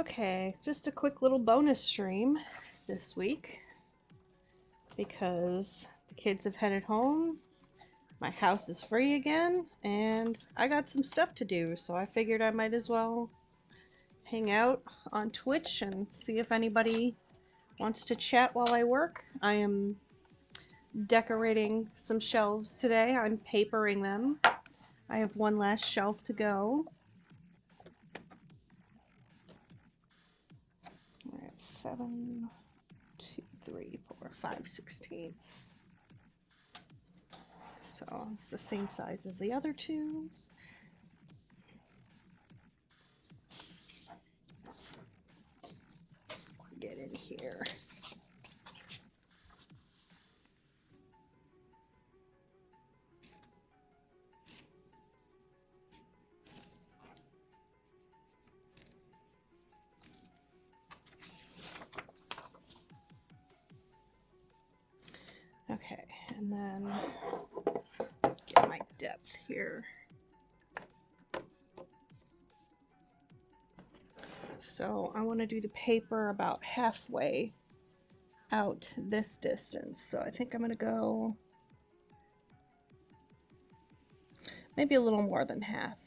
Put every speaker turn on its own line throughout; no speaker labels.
Okay, just a quick little bonus stream this week because the kids have headed home, my house is free again, and I got some stuff to do, so I figured I might as well hang out on Twitch and see if anybody wants to chat while I work. I am decorating some shelves today. I'm papering them. I have one last shelf to go. Alright, 7, 2, 3, 4, 5/16. So it's the same size as the other two. Get in here. Okay, and then get my depth here. So I want to do the paper about halfway out this distance. So I think I'm going to go maybe a little more than half.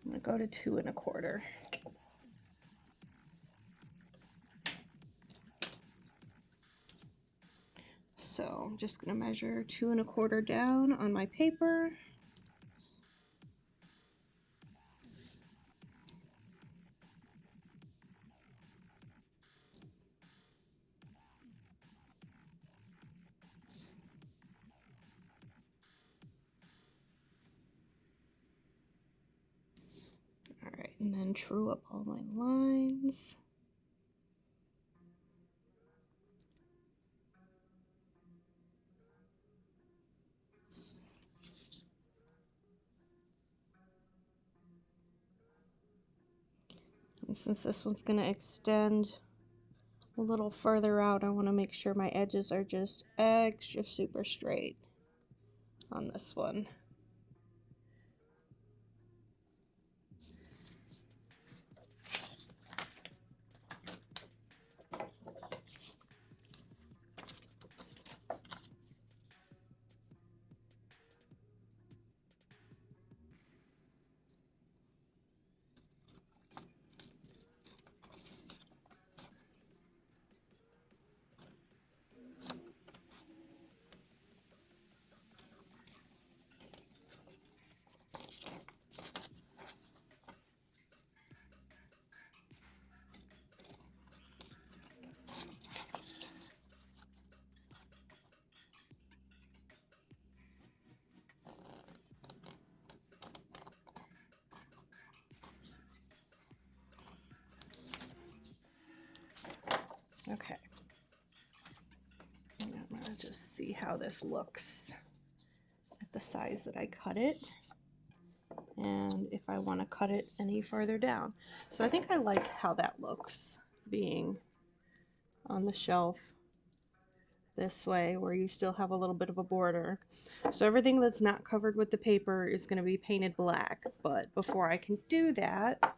I'm going to go to 2 1/4. So I'm just going to measure 2 1/4 down on my paper. Alright, and then true up all my lines. And since this one's going to extend a little further out, I want to make sure my edges are just extra super straight on this one. Okay. And I'm gonna just see how this looks at the size that I cut it, and if I want to cut it any further down. So I think I like how that looks, being on the shelf this way where you still have a little bit of a border. So everything that's not covered with the paper is going to be painted black, but before I can do that,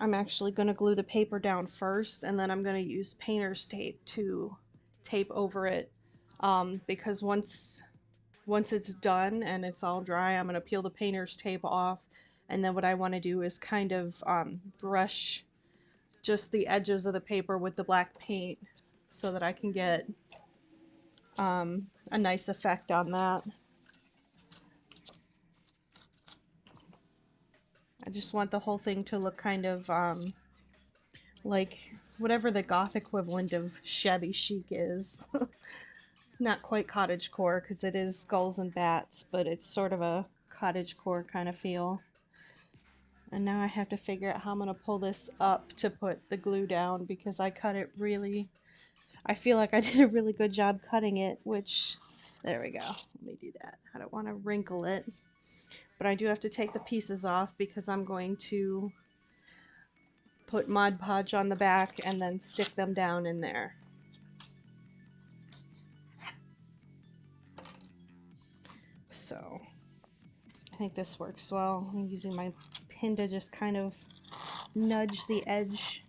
I'm actually going to glue the paper down first, and then I'm going to use painter's tape to tape over it, because once it's done and it's all dry, I'm going to peel the painter's tape off, and then what I want to do is kind of brush just the edges of the paper with the black paint so that I can get a nice effect on that. I just want the whole thing to look kind of like whatever the goth equivalent of shabby chic is. Not quite cottagecore because it is skulls and bats, but it's sort of a cottagecore kind of feel. And now I have to figure out how I'm going to pull this up to put the glue down, because I cut it really... I feel like I did a really good job cutting it, which... There we go. Let me do that. I don't want to wrinkle it. But I do have to take the pieces off because I'm going to put Mod Podge on the back and then stick them down in there. So I think this works well. I'm using my pin to just kind of nudge the edge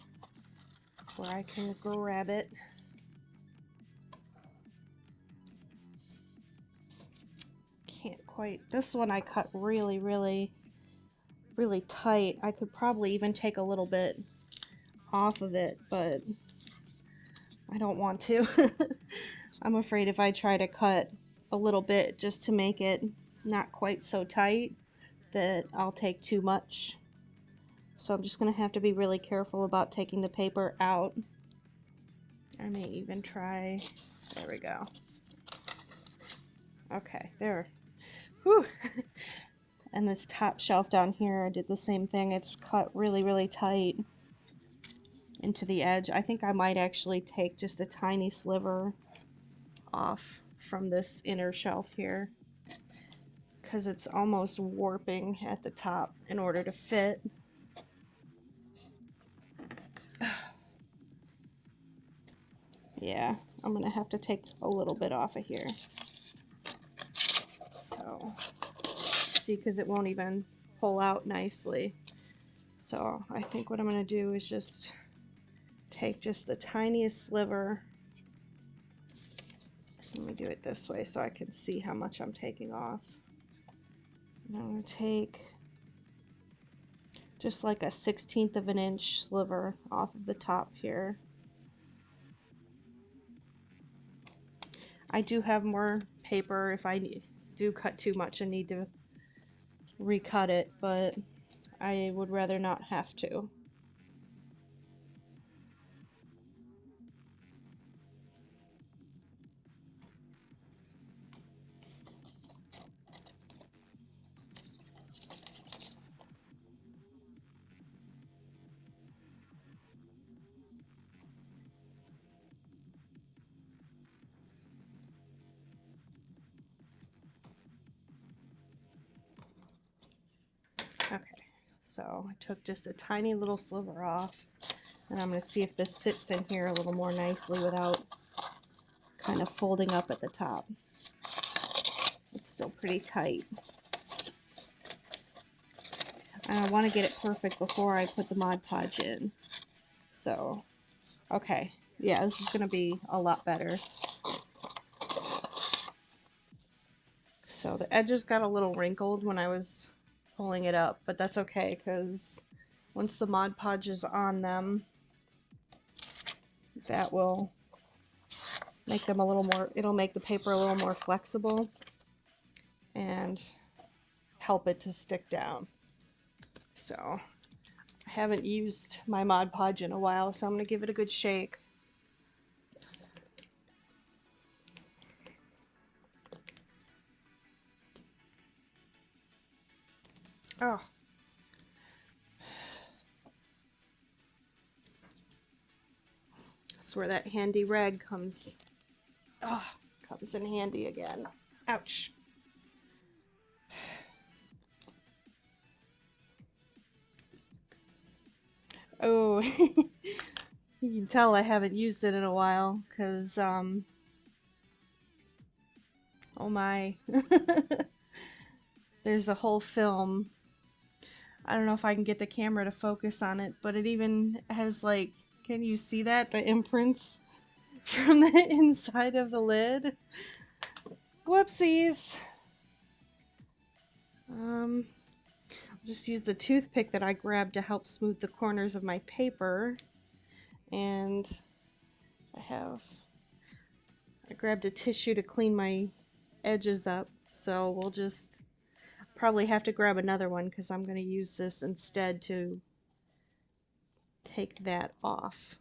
where I can grab it. Can't quite. This one I cut really, really, really tight. I could probably even take a little bit off of it, but I don't want to. I'm afraid if I try to cut a little bit just to make it not quite so tight, that I'll take too much. So I'm just going to have to be really careful about taking the paper out. I may even try, there we go. Okay, there. Whew. And this top shelf down here, I did the same thing. It's cut really, really tight into the edge. I think I might actually take just a tiny sliver off from this inner shelf here, because it's almost warping at the top in order to fit. Yeah, I'm gonna have to take a little bit off of here. So, see, because it won't even pull out nicely. So I think what I'm gonna do is just take just the tiniest sliver. Let me do it this way so I can see how much I'm taking off. And I'm gonna take just like a 1/16 of an inch sliver off of the top here. I do have more paper if I do cut too much and need to recut it, but I would rather not have to. Okay, so I took just a tiny little sliver off, and I'm going to see if this sits in here a little more nicely without kind of folding up at the top. It's still pretty tight. And I want to get it perfect before I put the Mod Podge in. So, okay, yeah, this is going to be a lot better. So the edges got a little wrinkled when I was pulling it up, but that's okay, because once the Mod Podge is on them, that will make them a little more, it'll make the paper a little more flexible and help it to stick down. So I haven't used my Mod Podge in a while, so I'm going to give it a good shake. Oh. That's where that handy rag comes in handy again. Ouch. Oh, you can tell I haven't used it in a while, because, oh my. There's a whole film. I don't know if I can get the camera to focus on it, but it even has, like, can you see that? The imprints from the inside of the lid. Whoopsies. I'll just use the toothpick that I grabbed to help smooth the corners of my paper. And I grabbed a tissue to clean my edges up, so we'll just probably have to grab another one because I'm going to use this instead to take that off.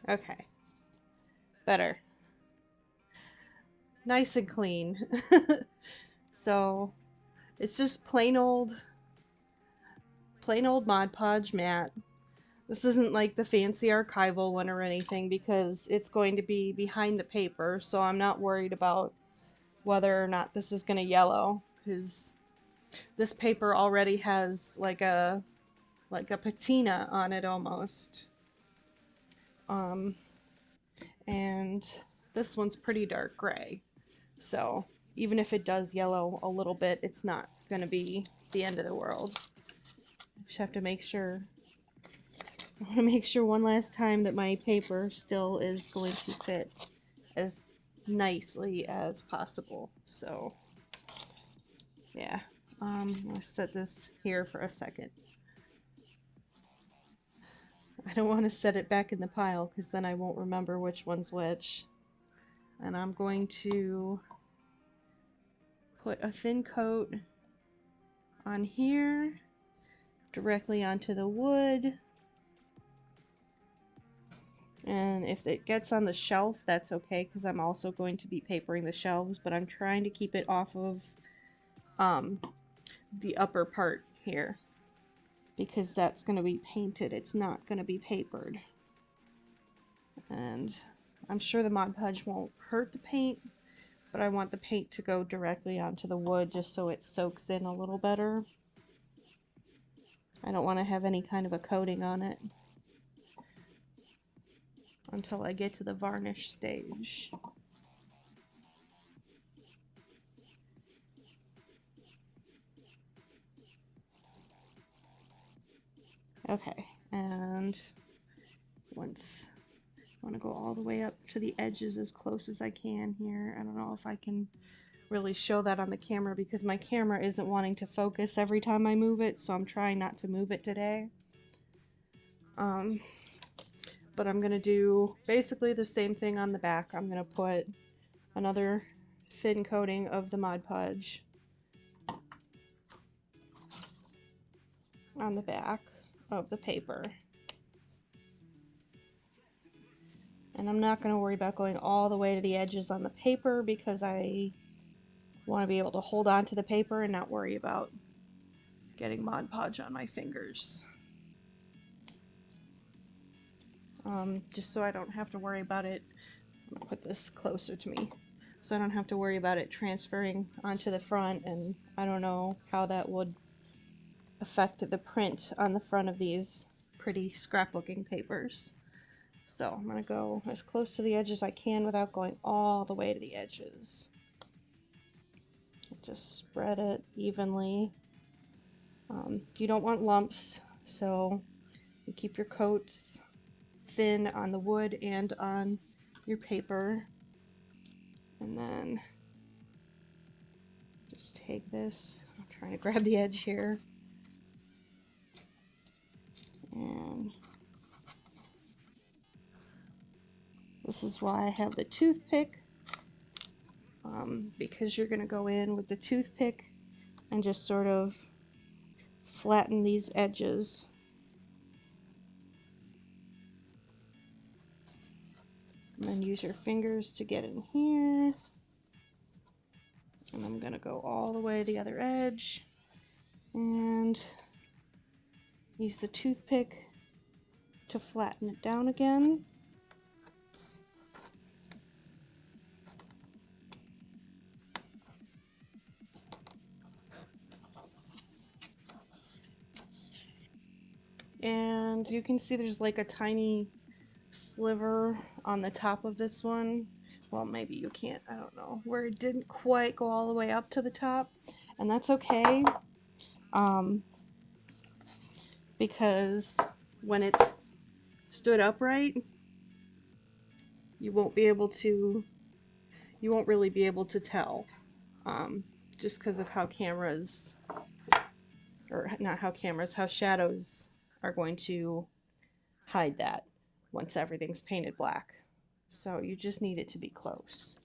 Okay, better. Nice and clean. So it's just plain old Mod Podge matte. This isn't like the fancy archival one or anything, because it's going to be behind the paper, so I'm not worried about whether or not this is going to yellow, because this paper already has like a patina on it almost. And This one's pretty dark gray. So even if it does yellow a little bit, it's not going to be the end of the world. Just have to make sure. I want to make sure one last time that my paper still is going to fit as nicely as possible. So yeah, I'm going to set this here for a second. I don't want to set it back in the pile because then I won't remember which one's which. And I'm going to put a thin coat on here, directly onto the wood. And if it gets on the shelf, that's okay, because I'm also going to be papering the shelves, but I'm trying to keep it off of the upper part here, because that's going to be painted. It's not going to be papered. And I'm sure the Mod Podge won't hurt the paint, but I want the paint to go directly onto the wood just so it soaks in a little better. I don't want to have any kind of a coating on it until I get to the varnish stage. Okay, and once I want to go all the way up to the edges as close as I can here. I don't know if I can really show that on the camera because my camera isn't wanting to focus every time I move it, so I'm trying not to move it today. But I'm going to do basically the same thing on the back. I'm going to put another thin coating of the Mod Podge on the back of the paper. And I'm not going to worry about going all the way to the edges on the paper because I want to be able to hold on to the paper and not worry about getting Mod Podge on my fingers. Just so I don't have to worry about it. I'm going to put this closer to me so I don't have to worry about it transferring onto the front, and I don't know how that would affect the print on the front of these pretty scrapbooking papers. So I'm going to go as close to the edge as I can without going all the way to the edges. Just spread it evenly. You don't want lumps, so you keep your coats thin on the wood and on your paper. And then just take this, I'm trying to grab the edge here, and this is why I have the toothpick, because you're going to go in with the toothpick and just sort of flatten these edges. And then use your fingers to get in here. And I'm going to go all the way to the other edge and use the toothpick to flatten it down again. And you can see there's like a tiny sliver on the top of this one. Well, maybe you can't, I don't know, where it didn't quite go all the way up to the top, and that's okay, because when it's stood upright, you won't really be able to tell, just because of how cameras, or not how cameras, how shadows are going to hide that once everything's painted black. So you just need it to be close.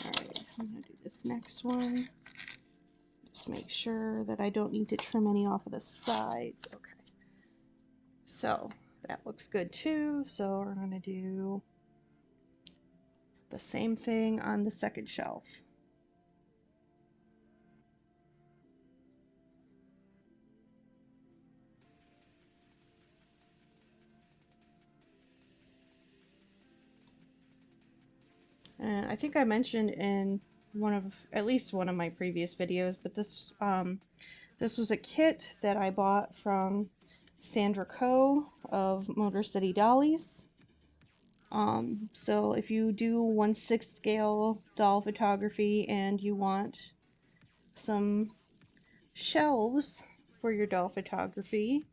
Alright, I'm going to do this next one. Just make sure that I don't need to trim any off of the sides. Okay. So that looks good too. So we're going to do the same thing on the second shelf. And I think I mentioned in at least one of my previous videos, but this was a kit that I bought from Sandra of Motor City Dollies. So if you do 1/6 scale doll photography and you want some shelves for your doll photography,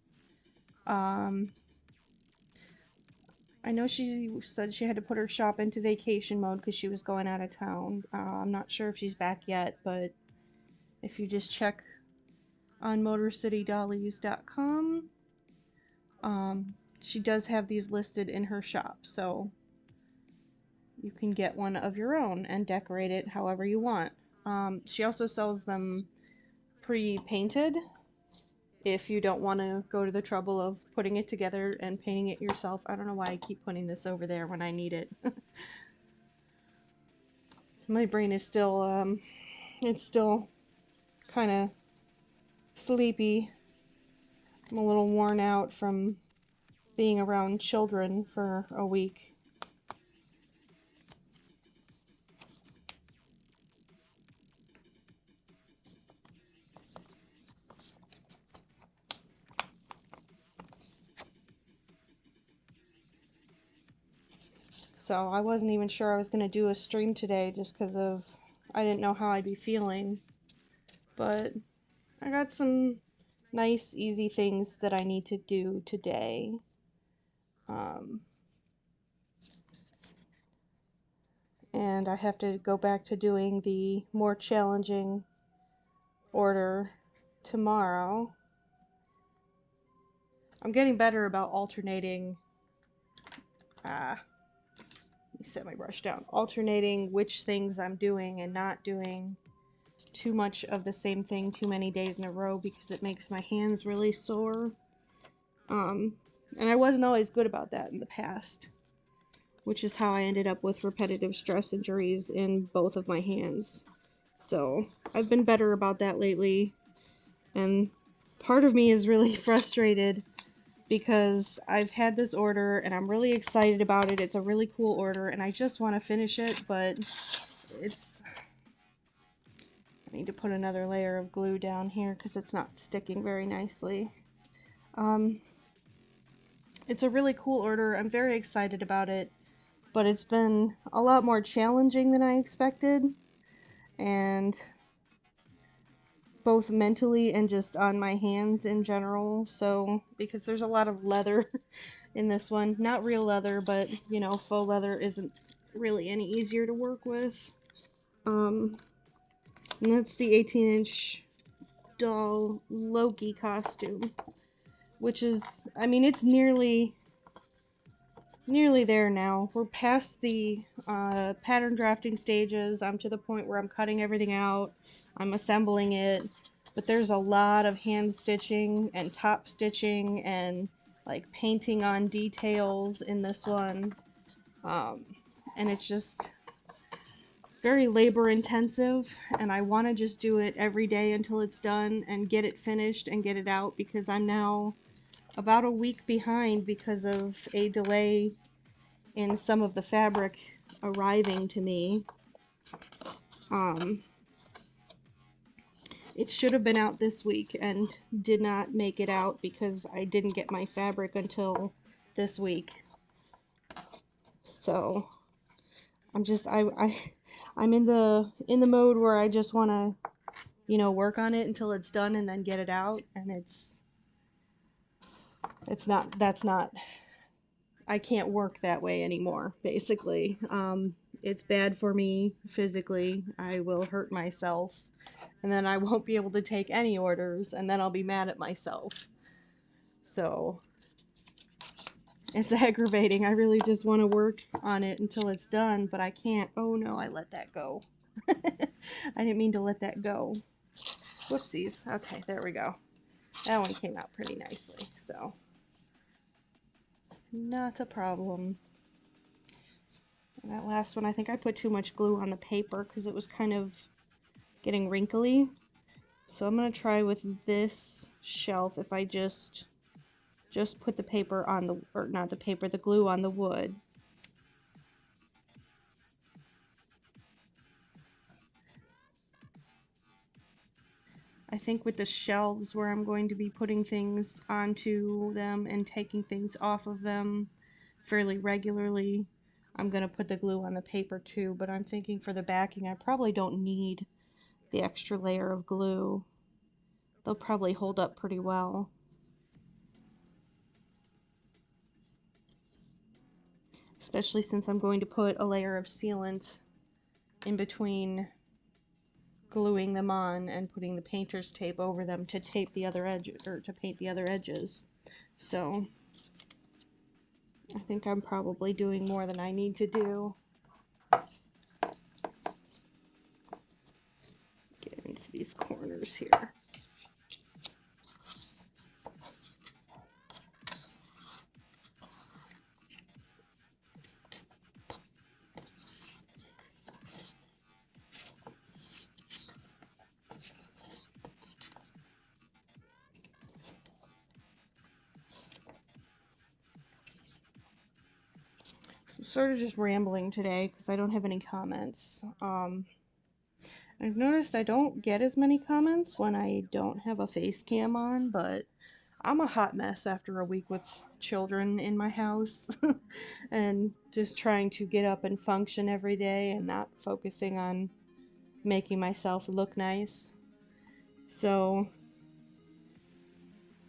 I know she said she had to put her shop into vacation mode because she was going out of town. I'm not sure if she's back yet, but if you just check on motorcitydollies.com, she does have these listed in her shop, so you can get one of your own and decorate it however you want. She also sells them pre-painted if you don't want to go to the trouble of putting it together and painting it yourself. I don't know why I keep putting this over there when I need it. My brain is still, it's still kind of sleepy. I'm a little worn out from being around children for a week. So I wasn't even sure I was going to do a stream today just because of, I didn't know how I'd be feeling. But I got some nice, easy things that I need to do today. And I have to go back to doing the more challenging order tomorrow. I'm getting better about alternating, let me set my brush down, alternating which things I'm doing and not doing too much of the same thing too many days in a row because it makes my hands really sore. And I wasn't always good about that in the past, which is how I ended up with repetitive stress injuries in both of my hands. So I've been better about that lately, and part of me is really frustrated because I've had this order and I'm really excited about it. It's a really cool order and I just want to finish it, but it's... I need to put another layer of glue down here because it's not sticking very nicely. It's a really cool order. I'm very excited about it, but it's been a lot more challenging than I expected, and both mentally and just on my hands in general. So, because there's a lot of leather in this one, not real leather, but you know, faux leather isn't really any easier to work with. And that's the 18-inch doll Loki costume, which is, I mean, it's nearly there now. We're past the pattern drafting stages. I'm to the point where I'm cutting everything out. I'm assembling it. But there's a lot of hand stitching and top stitching and like painting on details in this one. And it's just very labor intensive, and I want to just do it every day until it's done and get it finished and get it out, because I'm now about a week behind because of a delay in some of the fabric arriving to me. It should have been out this week and did not make it out because I didn't get my fabric until this week. So I'm just I'm in the mode where I just want to, you know, work on it until it's done and then get it out, and that's not, I can't work that way anymore, basically. It's bad for me physically. I will hurt myself, and then I won't be able to take any orders, and then I'll be mad at myself. So it's aggravating. I really just want to work on it until it's done, but I can't. Oh no, I let that go. I didn't mean to let that go. Whoopsies. Okay, there we go. That one came out pretty nicely, so not a problem. And that last one, I think I put too much glue on the paper because it was kind of getting wrinkly. So I'm going to try with this shelf if I just put the paper on the, or not the paper, the glue on the wood. I think with the shelves where I'm going to be putting things onto them and taking things off of them fairly regularly, I'm going to put the glue on the paper too, but I'm thinking for the backing I probably don't need the extra layer of glue. They'll probably hold up pretty well. Especially since I'm going to put a layer of sealant in between gluing them on and putting the painter's tape over them to tape the other edge, or to paint the other edges. So I think I'm probably doing more than I need to do. Get into these corners here. So I'm sort of just rambling today because I don't have any comments. I've noticed I don't get as many comments when I don't have a face cam on, but I'm a hot mess after a week with children in my house and just trying to get up and function every day and not focusing on making myself look nice. So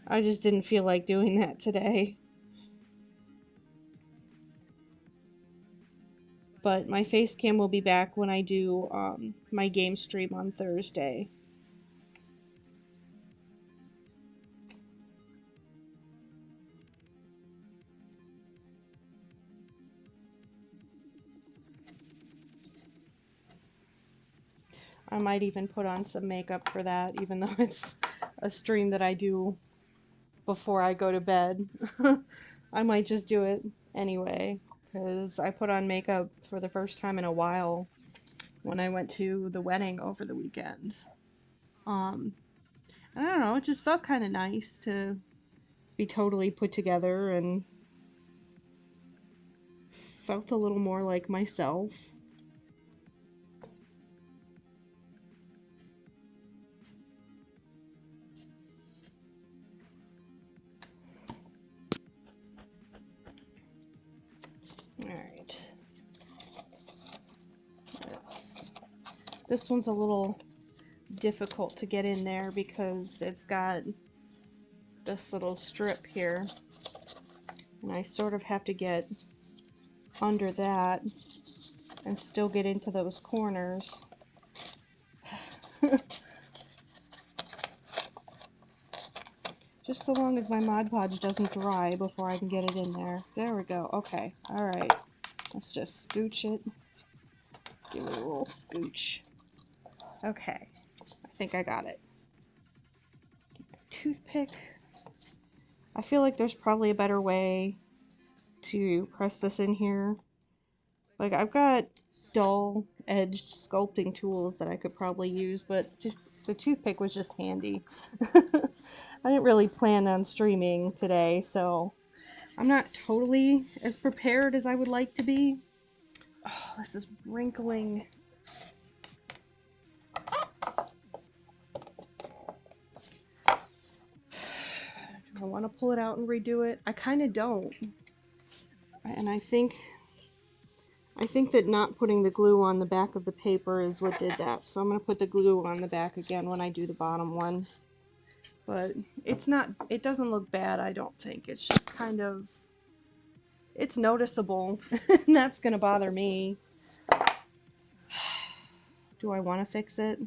I just didn't feel like doing that today. But my face cam will be back when I do my game stream on Thursday. I might even put on some makeup for that, even though it's a stream that I do before I go to bed. I might just do it anyway, because I put on makeup for the first time in a while when I went to the wedding over the weekend. I don't know, it just felt kind of nice to be totally put together and felt a little more like myself. Alright. This one's a little difficult to get in there because it's got this little strip here. And I sort of have to get under that and still get into those corners. Just so long as my Mod Podge doesn't dry before I can get it in there. There we go. Okay. Alright. Let's just scooch it. Give it a little scooch. Okay. I think I got it. Toothpick. I feel like there's probably a better way to press this in here. Like, I've got dull edged sculpting tools that I could probably use, but the toothpick was just handy. I didn't really plan on streaming today, so I'm not totally as prepared as I would like to be. Oh, this is wrinkling. Do I want to pull it out and redo it? I kind of don't. And I think that not putting the glue on the back of the paper is what did that. So I'm going to put the glue on the back again when I do the bottom one. But it doesn't look bad, I don't think. It's just kind of, it's noticeable. And that's going to bother me. Do I want to fix it?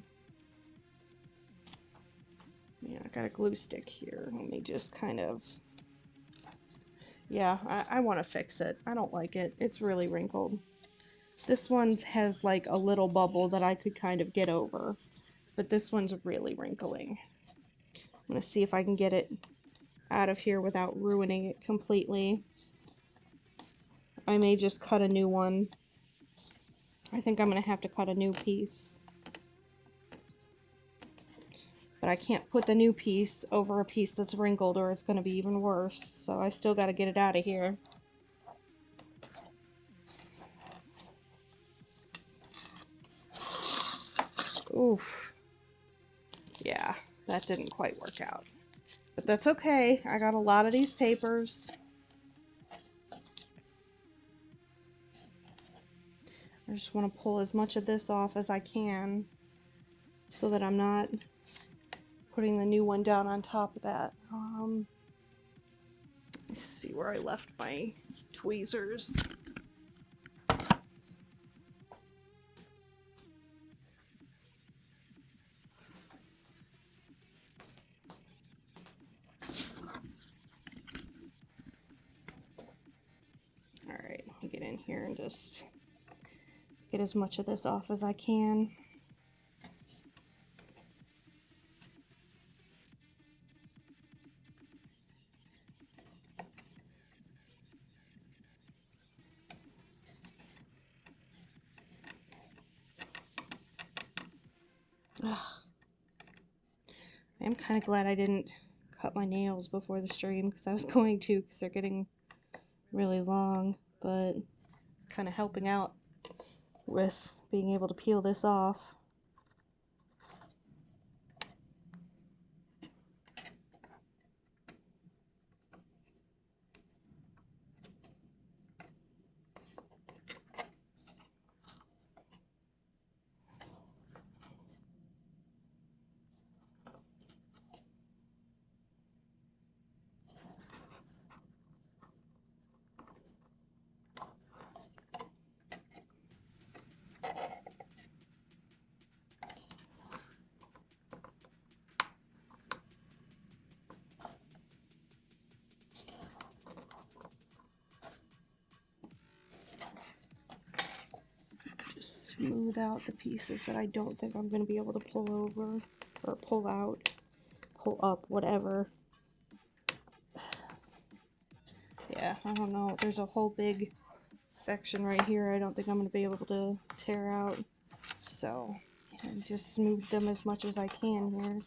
Yeah, I got a glue stick here. Let me just kind of, yeah, I want to fix it. I don't like it. It's really wrinkled. This one has like a little bubble that I could kind of get over, but this one's really wrinkling. I'm going to see if I can get it out of here without ruining it completely. I may just cut a new one. I think I'm going to have to cut a new piece. But I can't put the new piece over a piece that's wrinkled or it's going to be even worse. So I still got to get it out of here. Oof. Yeah, that didn't quite work out. But that's okay. I got a lot of these papers. just want to pull as much of this off as I can so that I'm not putting the new one down on top of that. Let's see where I left my tweezers. Alright, let me get in here and just get as much of this off as I can. Ugh. I am kind of glad I didn't cut my nails before the stream because I was going to, because they're getting really long, but kind of helping out with being able to peel this off. Smooth out the pieces that I don't think I'm going to be able to pull over, or pull out, pull up, whatever. Yeah, I don't know. There's a whole big section right here I don't think I'm going to be able to tear out. So, I just smooth them as much as I can here.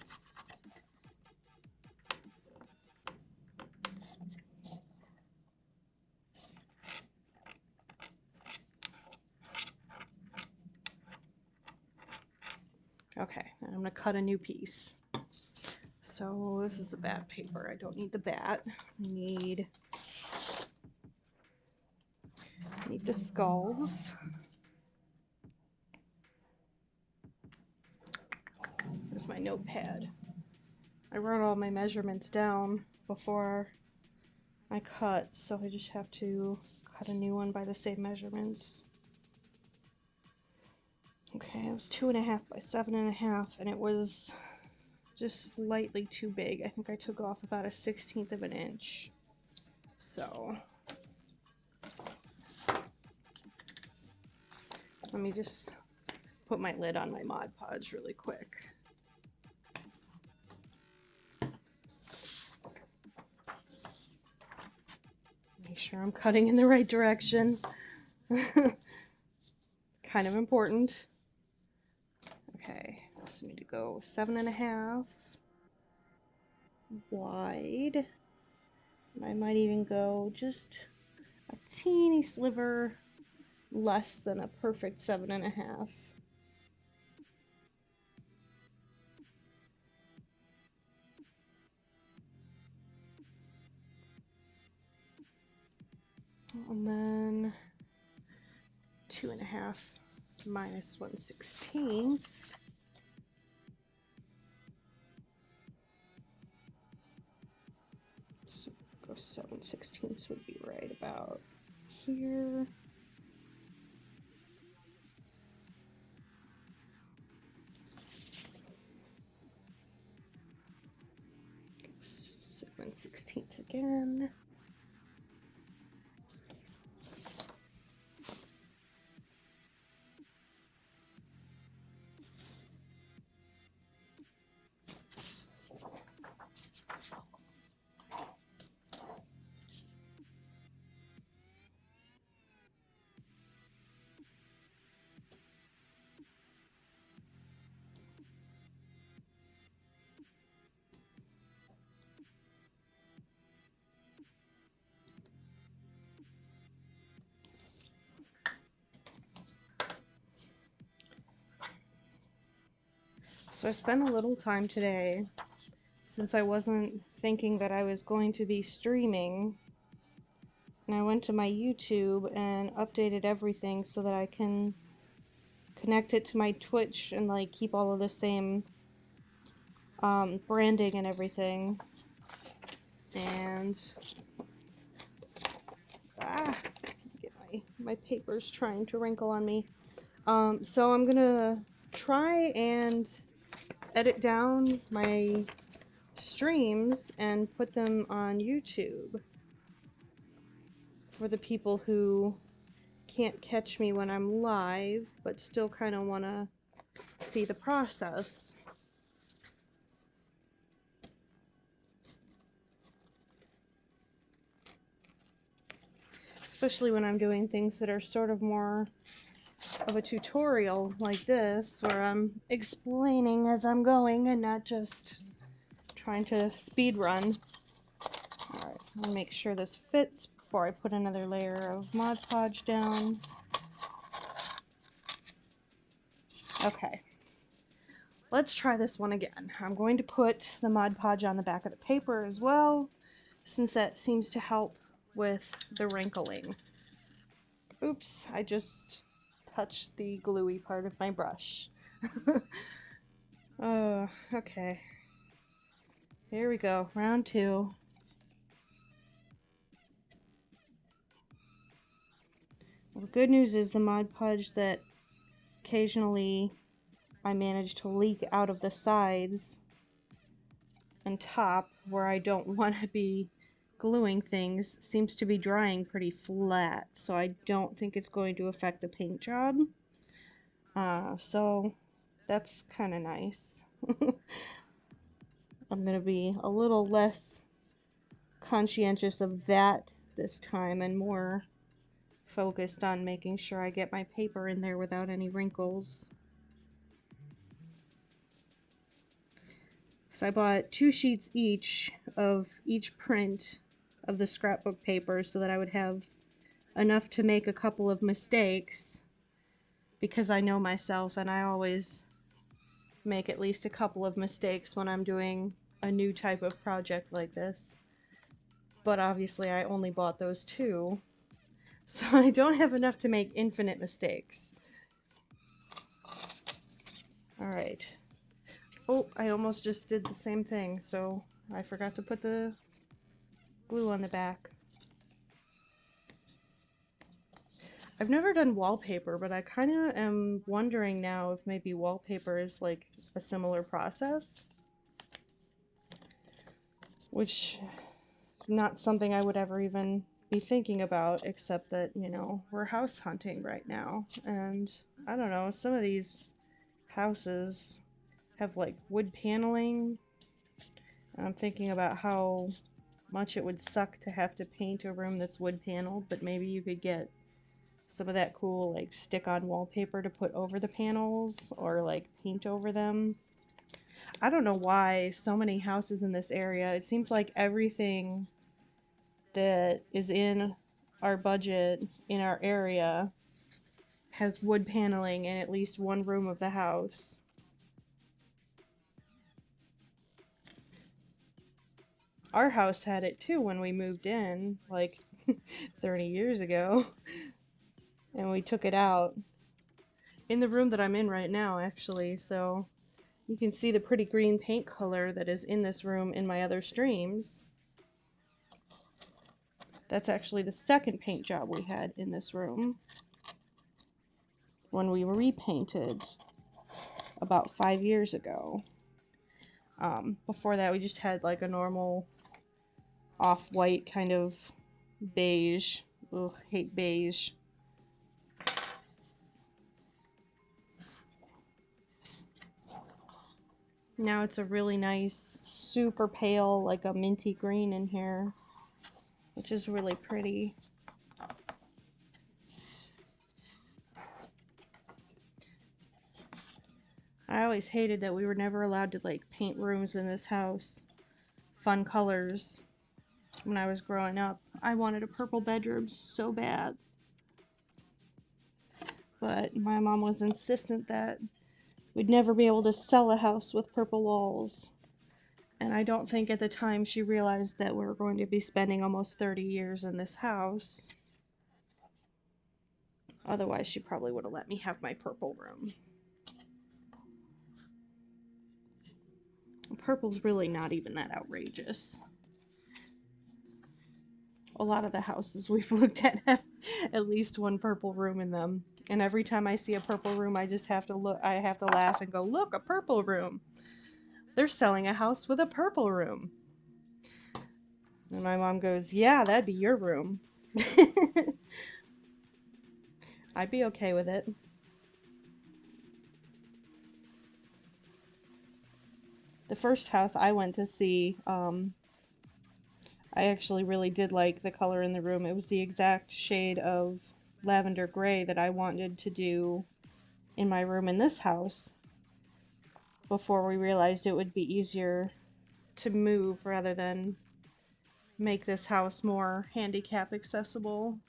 Okay, and I'm going to cut a new piece. So this is the bat paper. I don't need the bat. I need the skulls. There's my notepad. I wrote all my measurements down before I cut, so I just have to cut a new one by the same measurements. Okay, it was 2.5 by 7.5, and it was just slightly too big. I think I took off about 1/16 of an inch. So let me just put my lid on my Mod Podge really quick. Make sure I'm cutting in the right direction. Kind of important. Okay, so I need to go 7.5 wide. And I might even go just a teeny sliver less than a perfect 7.5. And then 2.5 minus 1/16. So go 7/16 would be right about here. Go 7/16 again. So I spent a little time today, since I wasn't thinking that I was going to be streaming, and I went to my YouTube and updated everything so that I can connect it to my Twitch and like keep all of the same branding and everything. And get my papers trying to wrinkle on me. So I'm gonna try and edit down my streams and put them on YouTube for the people who can't catch me when I'm live, but still kind of want to see the process. Especially when I'm doing things that are sort of more of a tutorial like this, where I'm explaining as I'm going and not just trying to speed run. Alright, I'll make sure this fits before I put another layer of Mod Podge down. Okay, let's try this one again. I'm going to put the Mod Podge on the back of the paper as well, since that seems to help with the wrinkling. Oops, I just touched the gluey part of my brush. Oh, okay. Here we go, round 2. Well, the good news is the Mod Podge that occasionally I manage to leak out of the sides and top where I don't want to be gluing things seems to be drying pretty flat, so I don't think it's going to affect the paint job. So that's kind of nice. I'm going to be a little less conscientious of that this time and more focused on making sure I get my paper in there without any wrinkles. So I bought 2 sheets each of each print of the scrapbook paper so that I would have enough to make a couple of mistakes, because I know myself and I always make at least a couple of mistakes when I'm doing a new type of project like this. But obviously I only bought those 2, so I don't have enough to make infinite mistakes. Alright. Oh, I almost just did the same thing, so I forgot to put the glue on the back. I've never done wallpaper, but I kind of am wondering now if maybe wallpaper is like a similar process. Which, not something I would ever even be thinking about, except that, you know, we're house hunting right now. And I don't know, some of these houses have like wood paneling. And I'm thinking about how much it would suck to have to paint a room that's wood paneled, but maybe you could get some of that cool like stick-on wallpaper to put over the panels or like paint over them. I don't know why so many houses in this area, it seems like everything that is in our budget in our area has wood paneling in at least one room of the house. Our house had it too when we moved in, like 30 years ago, and we took it out. In the room that I'm in right now, actually, so you can see the pretty green paint color that is in this room in my other streams. That's actually the second paint job we had in this room when we repainted about 5 years ago. Before that, we just had like a normal off-white kind of beige. Ugh, hate beige. Now it's a really nice, super pale, like a minty green in here, which is really pretty. I always hated that we were never allowed to like paint rooms in this house fun colors when I was growing up. I wanted a purple bedroom so bad. But my mom was insistent that we'd never be able to sell a house with purple walls. And I don't think at the time she realized that we were going to be spending almost 30 years in this house. Otherwise, she probably would have let me have my purple room. Purple's really not even that outrageous. A lot of the houses we've looked at have at least one purple room in them. And every time I see a purple room, I just have to look, I have to laugh and go, look, a purple room. They're selling a house with a purple room. And my mom goes, yeah, that'd be your room. I'd be okay with it. The first house I went to see, I actually really did like the color in the room. It was the exact shade of lavender gray that I wanted to do in my room in this house before we realized it would be easier to move rather than make this house more handicap accessible.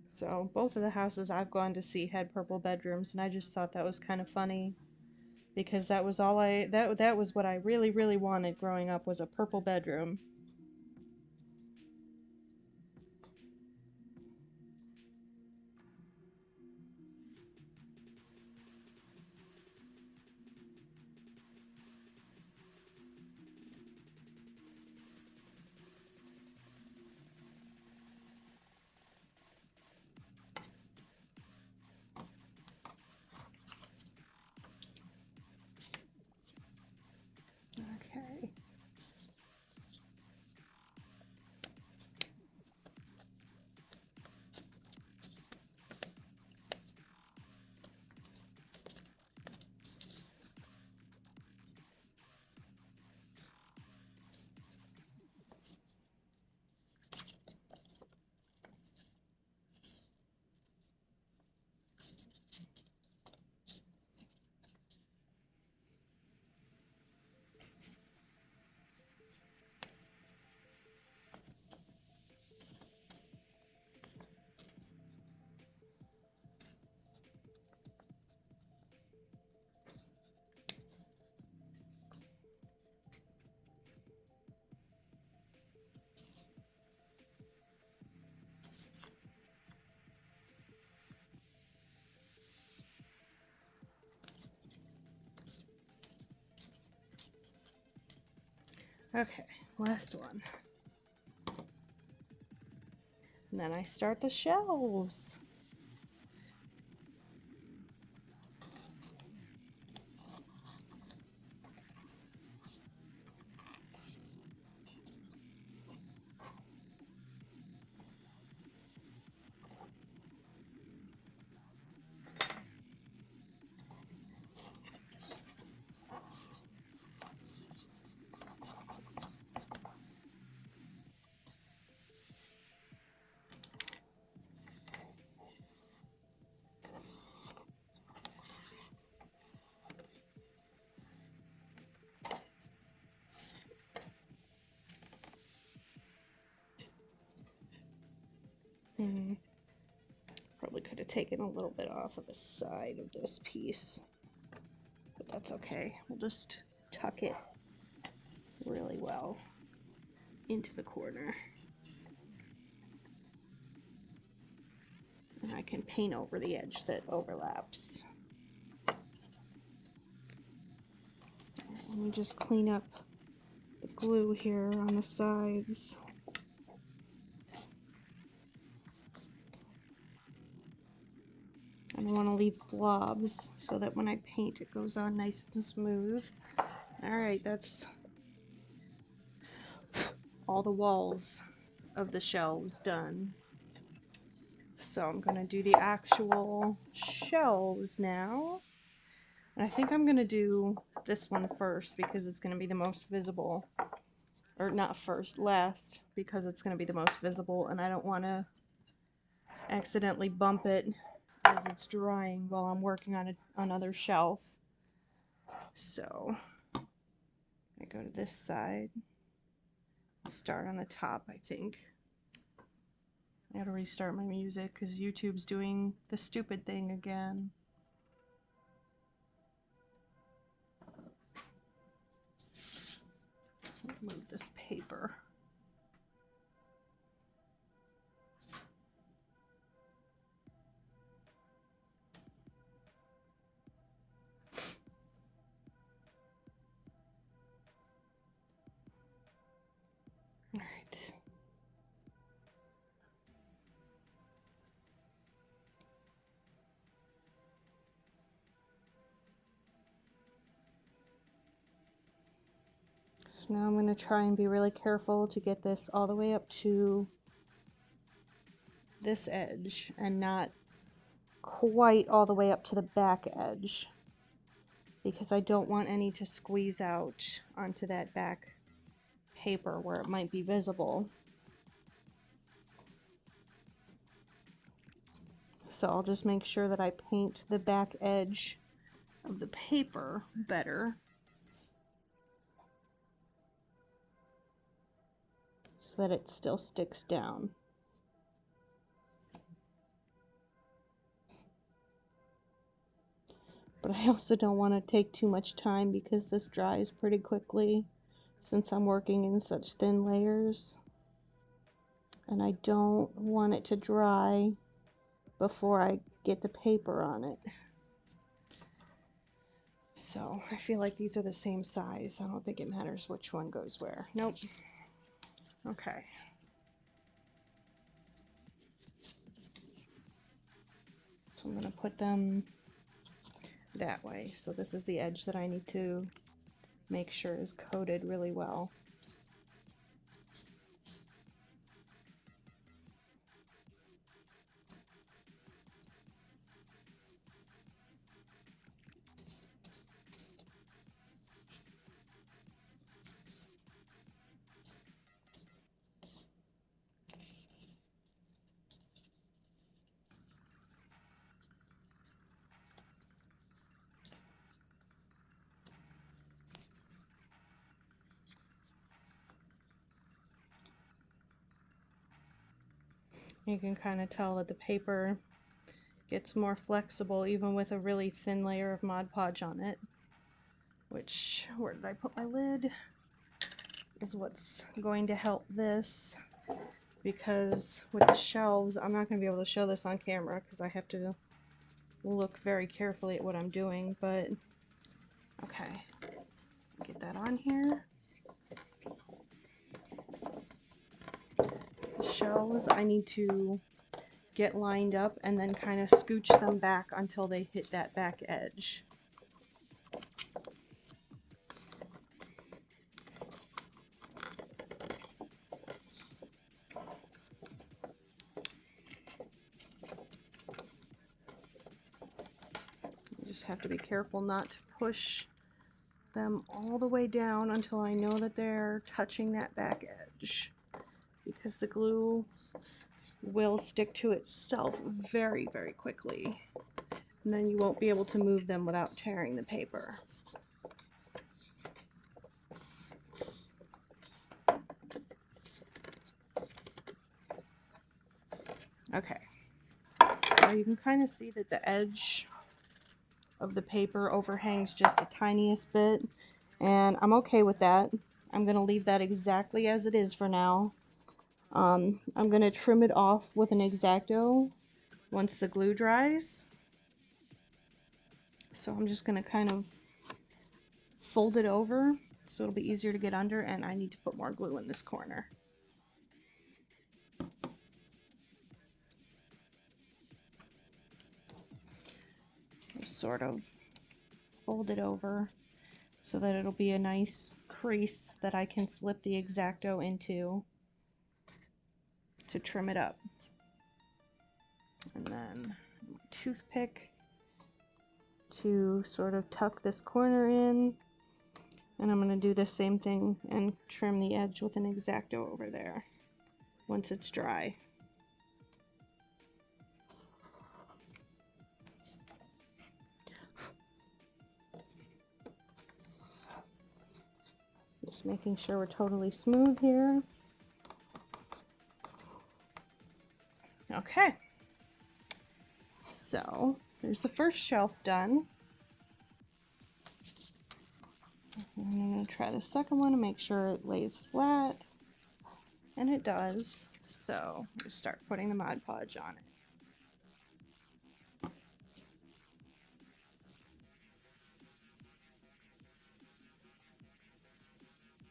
So both of the houses I've gone to see had purple bedrooms, and I just thought that was kind of funny because that was all that was what I really wanted growing up, was a purple bedroom. Okay. Okay, last one. And then I start the shelves. Probably could have taken a little bit off of the side of this piece, but that's okay. We'll just tuck it really well into the corner. And I can paint over the edge that overlaps. Let me just clean up the glue here on the sides. I don't want to leave blobs so that when I paint it goes on nice and smooth. Alright, that's all the walls of the shelves done. So I'm going to do the actual shelves now. And I think I'm going to do this one first because it's going to be the most visible. Or not first, last, because it's going to be the most visible and I don't want to accidentally bump it as it's drying while I'm working on another shelf. So I go to this side. I'll start on the top, I think. I gotta restart my music because YouTube's doing the stupid thing again. Move this paper. All right. So now I'm going to try and be really careful to get this all the way up to this edge and not quite all the way up to the back edge, because I don't want any to squeeze out onto that back paper where it might be visible. So I'll just make sure that I paint the back edge of the paper better so that it still sticks down. But I also don't want to take too much time because this dries pretty quickly since I'm working in such thin layers. And I don't want it to dry before I get the paper on it. So I feel like these are the same size. I don't think it matters which one goes where. Nope. Okay. So I'm going to put them that way. So this is the edge that I need to make sure is coated really well. You can kind of tell that the paper gets more flexible even with a really thin layer of Mod Podge on it, which, where did I put my lid, is what's going to help this, because with the shelves, I'm not going to be able to show this on camera because I have to look very carefully at what I'm doing, but okay, get that on here. The shelves I need to get lined up and then kind of scooch them back until they hit that back edge. You just have to be careful not to push them all the way down until I know that they're touching that back edge, because the glue will stick to itself very, very quickly, and then you won't be able to move them without tearing the paper. Okay, so you can kind of see that the edge of the paper overhangs just the tiniest bit, and I'm okay with that. I'm going to leave that exactly as it is for now. I'm going to trim it off with an X-Acto once the glue dries. So I'm just going to kind of fold it over so it'll be easier to get under, and I need to put more glue in this corner. Just sort of fold it over so that it'll be a nice crease that I can slip the X-Acto into to trim it up. And then toothpick to sort of tuck this corner in, and I'm going to do the same thing and trim the edge with an X-Acto over there once it's dry. Just making sure we're totally smooth here. Okay. So there's the first shelf done. I'm going to try the second one to make sure it lays flat. And it does. So I'm start putting the Mod Podge on it.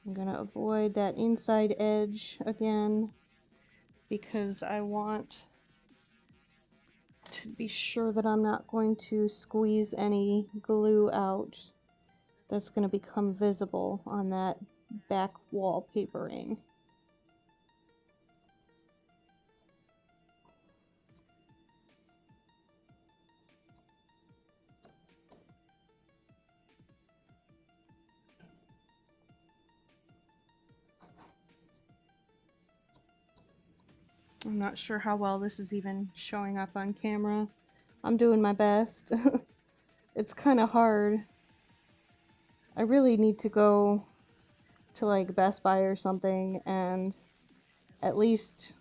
I'm going to avoid that inside edge again because I want to be sure that I'm not going to squeeze any glue out that's going to become visible on that back wall papering. I'm not sure how well this is even showing up on camera. I'm doing my best. It's kind of hard. I really need to go to like Best Buy or something and at least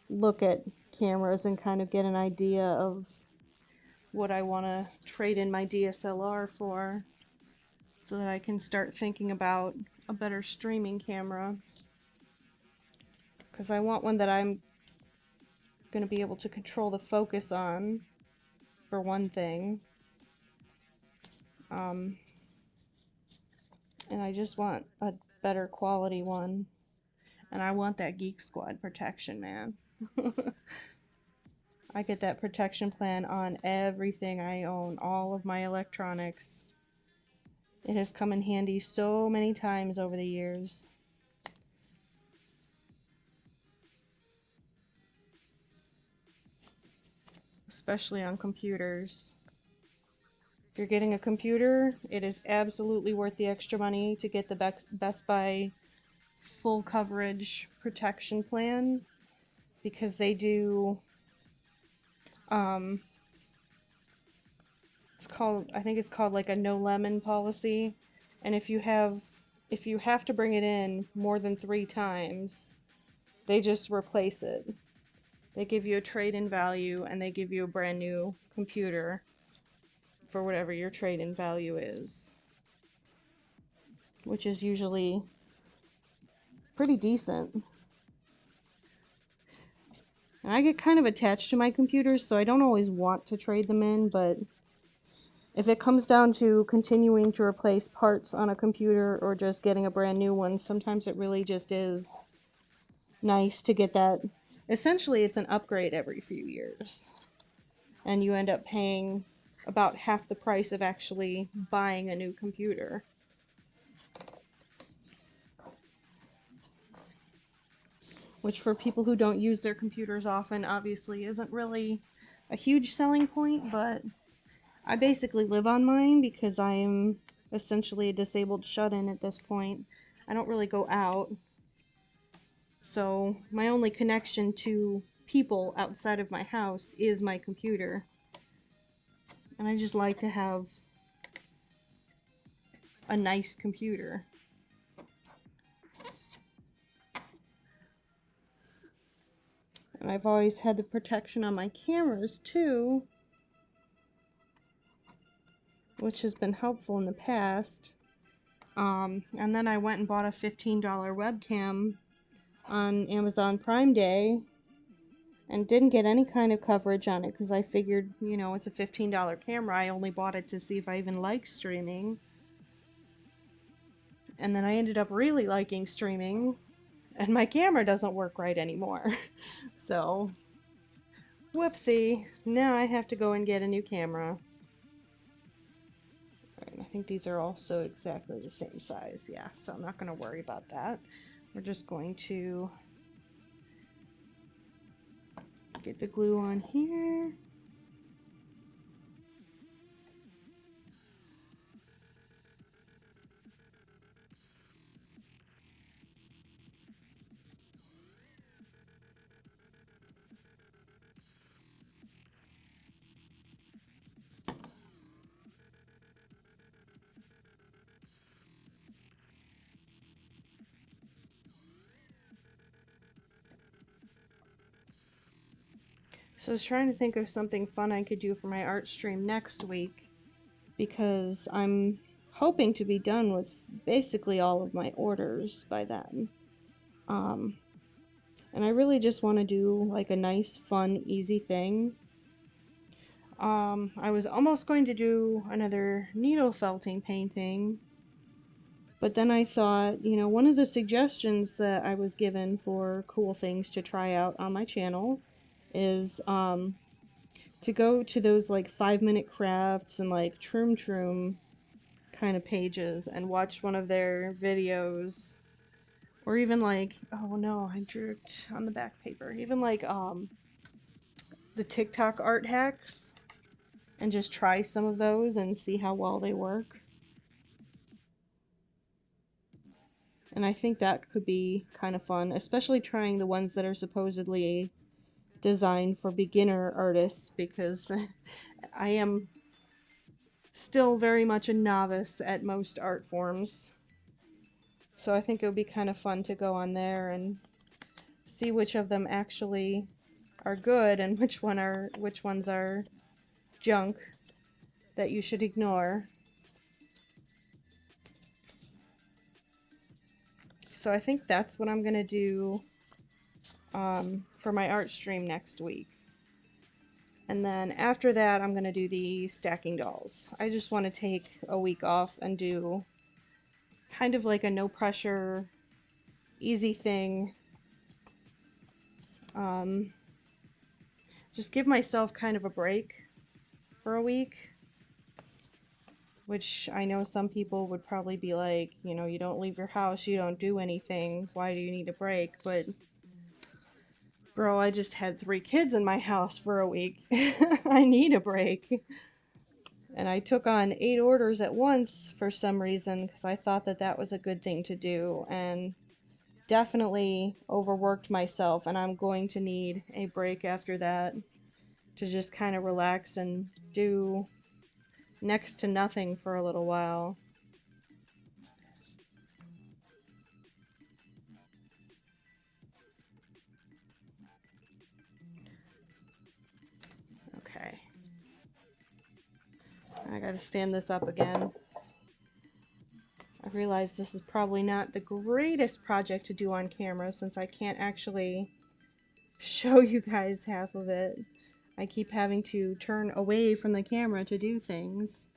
look at cameras and kind of get an idea of what I want to trade in my DSLR for so that I can start thinking about a better streaming camera, because I want one that I'm going to be able to control the focus on, for one thing. And I just want a better quality one. And I want that Geek Squad protection, man. I get that protection plan on everything I own, all of my electronics. It has come in handy so many times over the years. Especially on computers. If you're getting a computer, it is absolutely worth the extra money to get the Best Buy full coverage protection plan, because they do, I think it's called like a no lemon policy, and if you have to bring it in more than 3 times, they just replace it. They give you a trade-in value and they give you a brand new computer for whatever your trade-in value is, which is usually pretty decent. And I get kind of attached to my computers, so I don't always want to trade them in, but if it comes down to continuing to replace parts on a computer or just getting a brand new one, sometimes it really just is nice to get that. Essentially, it's an upgrade every few years, and you end up paying about half the price of actually buying a new computer. Which, for people who don't use their computers often, obviously isn't really a huge selling point, but I basically live on mine because I'm essentially a disabled shut-in at this point. I don't really go out, so my only connection to people outside of my house is my computer. And I just like to have a nice computer. And I've always had the protection on my cameras too, which has been helpful in the past. And then I went and bought a $15 webcam on Amazon Prime Day and didn't get any kind of coverage on it because I figured, you know, it's a $15 camera. I only bought it to see if I even like streaming. And then I ended up really liking streaming, and my camera doesn't work right anymore. So, whoopsie. Now I have to go and get a new camera. I think these are also exactly the same size, yeah, so I'm not going to worry about that. We're just going to get the glue on here. So I was trying to think of something fun I could do for my art stream next week, because I'm hoping to be done with basically all of my orders by then. And I really just want to do like a nice, fun, easy thing. I was almost going to do another needle felting painting, but then I thought, you know, one of the suggestions that I was given for cool things to try out on my channel is to go to those like 5-minute crafts and like Troom kind of pages and watch one of their videos, or even like, oh no, I drew it on the back paper, even like the TikTok art hacks, and just try some of those and see how well they work. And I think that could be kind of fun, especially trying the ones that are supposedly designed for beginner artists, because I am still very much a novice at most art forms. So I think it would be kind of fun to go on there and see which of them actually are good and which ones are junk that you should ignore. So I think that's what I'm gonna do for my art stream next week. And then after that, I'm gonna do the stacking dolls. I just want to take a week off and do kind of like a no pressure, easy thing. Just give myself kind of a break for a week, which I know some people would probably be like, you know, you don't leave your house, you don't do anything, why do you need a break? But bro, I just had 3 kids in my house for a week. I need a break. And I took on 8 orders at once for some reason, because I thought that that was a good thing to do, and definitely overworked myself, and I'm going to need a break after that to just kind of relax and do next to nothing for a little while. Okay. I gotta stand this up again. I realize this is probably not the greatest project to do on camera, since I can't actually show you guys half of it. I keep having to turn away from the camera to do things.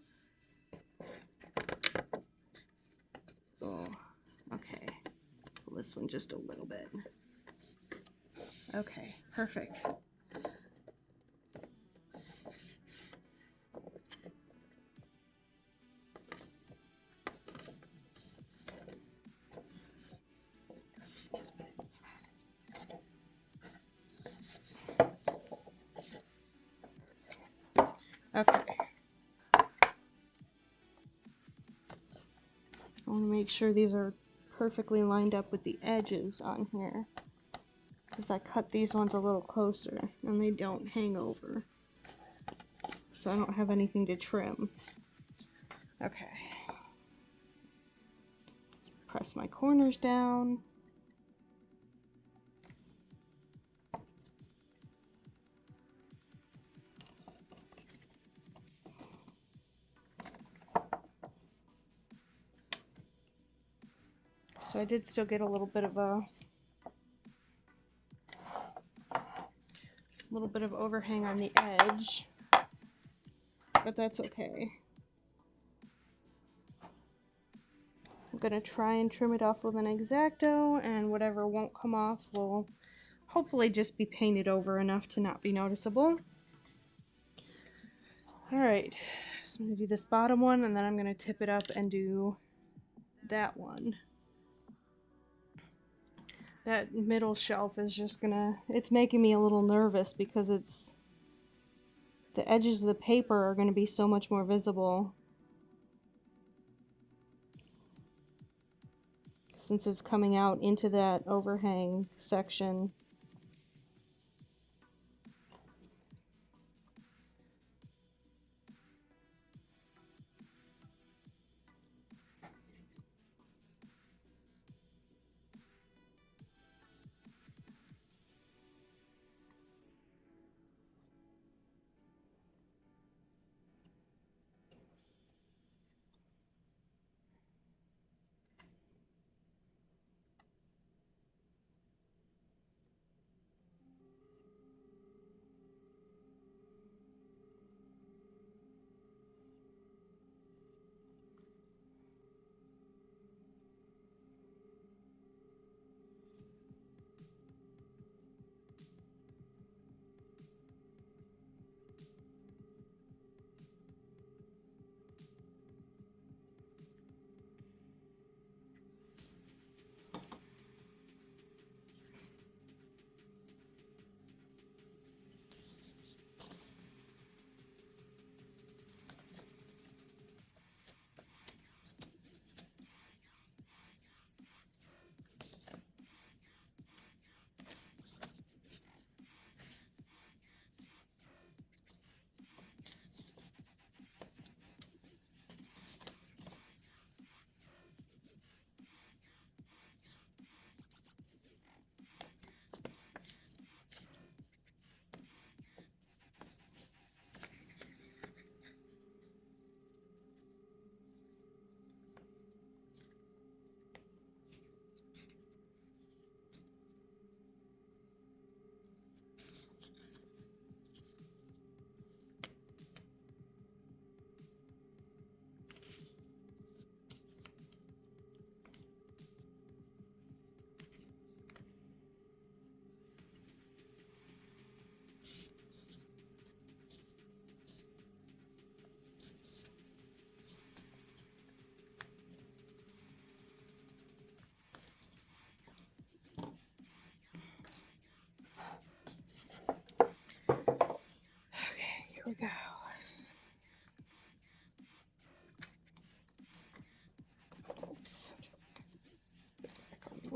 Oh, okay. Pull this one just a little bit. Okay, perfect. Okay. I want to make sure these are perfectly lined up with the edges on here, because I cut these ones a little closer and they don't hang over, so I don't have anything to trim. Okay. Press my corners down. So I did still get a little bit of overhang on the edge, but that's okay. I'm gonna try and trim it off with an X-Acto, and whatever won't come off will hopefully just be painted over enough to not be noticeable. Alright, so I'm gonna do this bottom one, and then I'm gonna tip it up and do that one. That middle shelf is just gonna, it's making me a little nervous, because it's, the edges of the paper are gonna be so much more visible since it's coming out into that overhang section.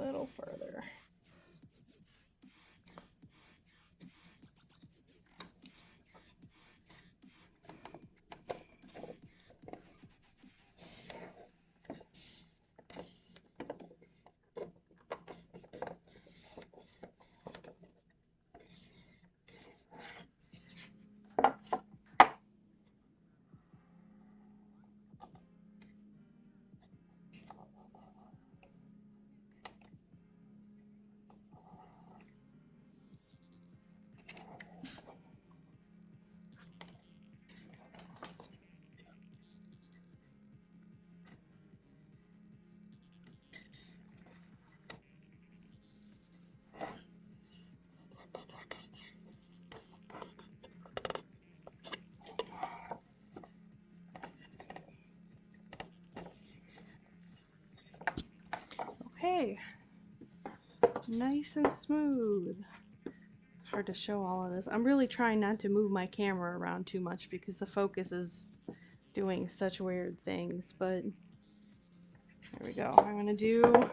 little further. Okay, nice and smooth. Hard to show all of this. I'm really trying not to move my camera around too much because the focus is doing such weird things, but there we go. I'm gonna do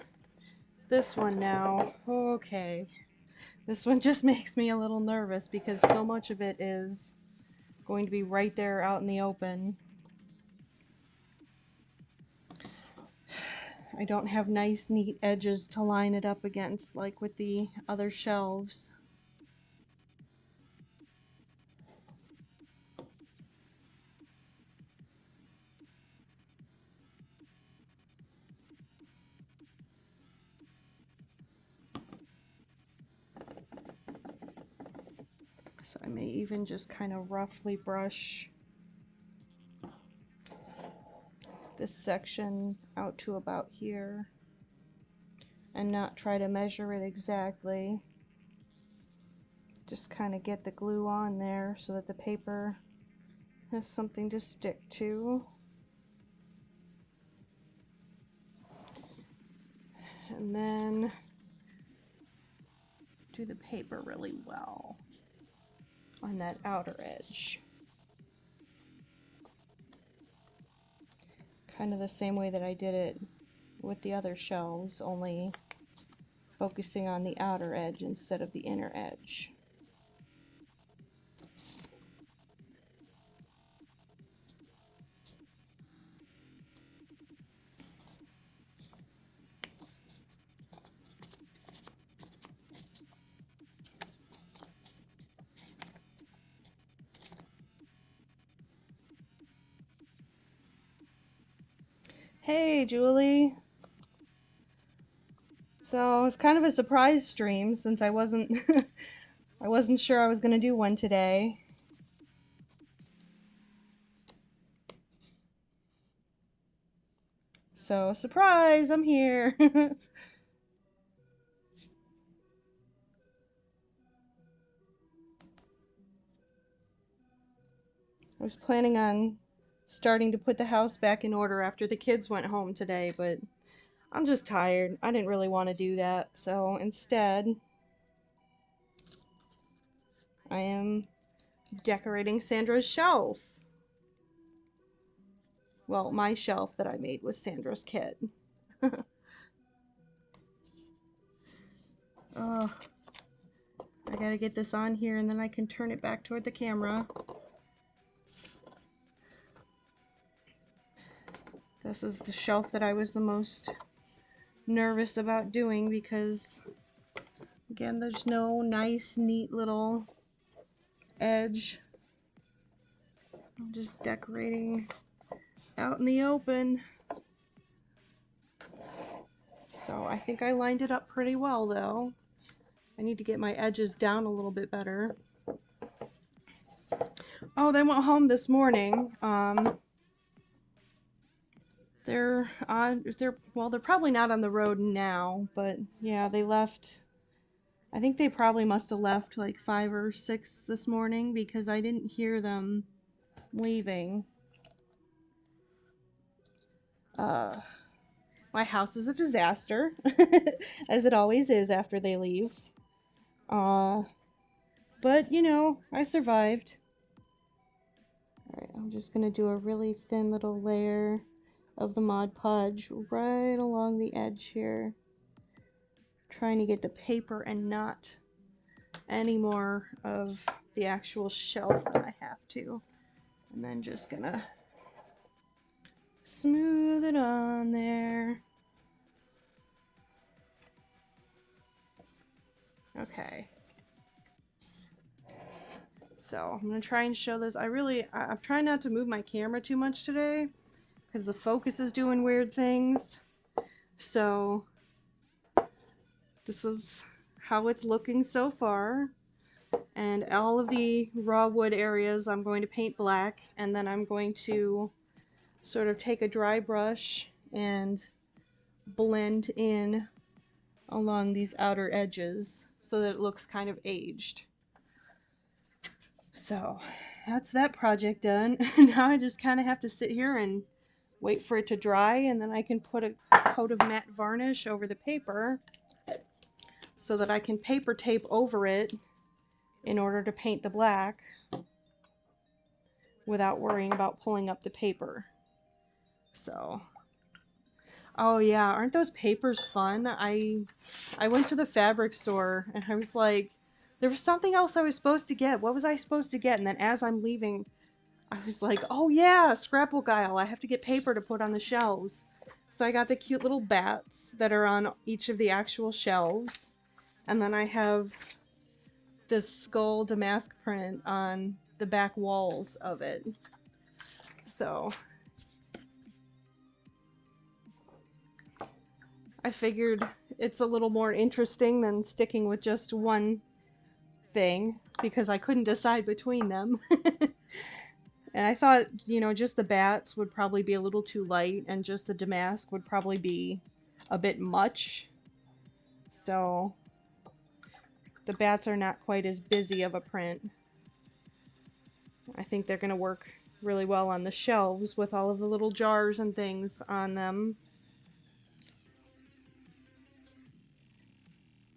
this one now. Okay, this one just makes me a little nervous because so much of it is going to be right there out in the open. I don't have nice, neat edges to line it up against like with the other shelves. So I may even just kind of roughly brush this section out to about here and not try to measure it exactly. Just kind of get the glue on there so that the paper has something to stick to. And then do the paper really well on that outer edge. Kind of the same way that I did it with the other shelves, only focusing on the outer edge instead of the inner edge. Hey, Julie. So it's kind of a surprise stream since I wasn't I wasn't sure I was going to do one today. So, surprise, I'm here. I was planning on starting to put the house back in order after the kids went home today, but I'm just tired. I didn't really want to do that, so instead I am decorating Sandra's shelf. Well, my shelf that I made with Sandra's kit. I gotta get this on here and then I can turn it back toward the camera. This is the shelf that I was the most nervous about doing because, again, there's no nice, neat little edge. I'm just decorating out in the open. So I think I lined it up pretty well, though. I need to get my edges down a little bit better. Oh, they went home this morning. They're probably not on the road now, but yeah, they left. I think they probably must have left like 5 or 6 this morning because I didn't hear them leaving. My house is a disaster, as it always is after they leave. But you know, I survived. Alright, I'm just gonna do a really thin little layer of the Mod Podge right along the edge here. trying to get the paper and not any more of the actual shelf than I have to. And then just gonna smooth it on there. Okay. So I'm gonna try and show this. I'm trying not to move my camera too much today because the focus is doing weird things. So this is how it's looking so far. And all of the raw wood areas I'm going to paint black, and then I'm going to sort of take a dry brush and blend in along these outer edges so that it looks kind of aged. So that's that project done. Now I just kind of have to sit here and wait for it to dry, and then I can put a coat of matte varnish over the paper so that I can paper tape over it in order to paint the black without worrying about pulling up the paper. So, oh yeah, aren't those papers fun? I went to the fabric store and I was like, there was something else I was supposed to get. What was I supposed to get? And then as I'm leaving, I was like, oh yeah, scrapbook aisle. I have to get paper to put on the shelves. So I got the cute little bats that are on each of the actual shelves. And then I have this skull damask print on the back walls of it. So I figured it's a little more interesting than sticking with just one thing because I couldn't decide between them. And I thought, you know, just the bats would probably be a little too light and just the damask would probably be a bit much. So the bats are not quite as busy of a print. I think they're going to work really well on the shelves with all of the little jars and things on them.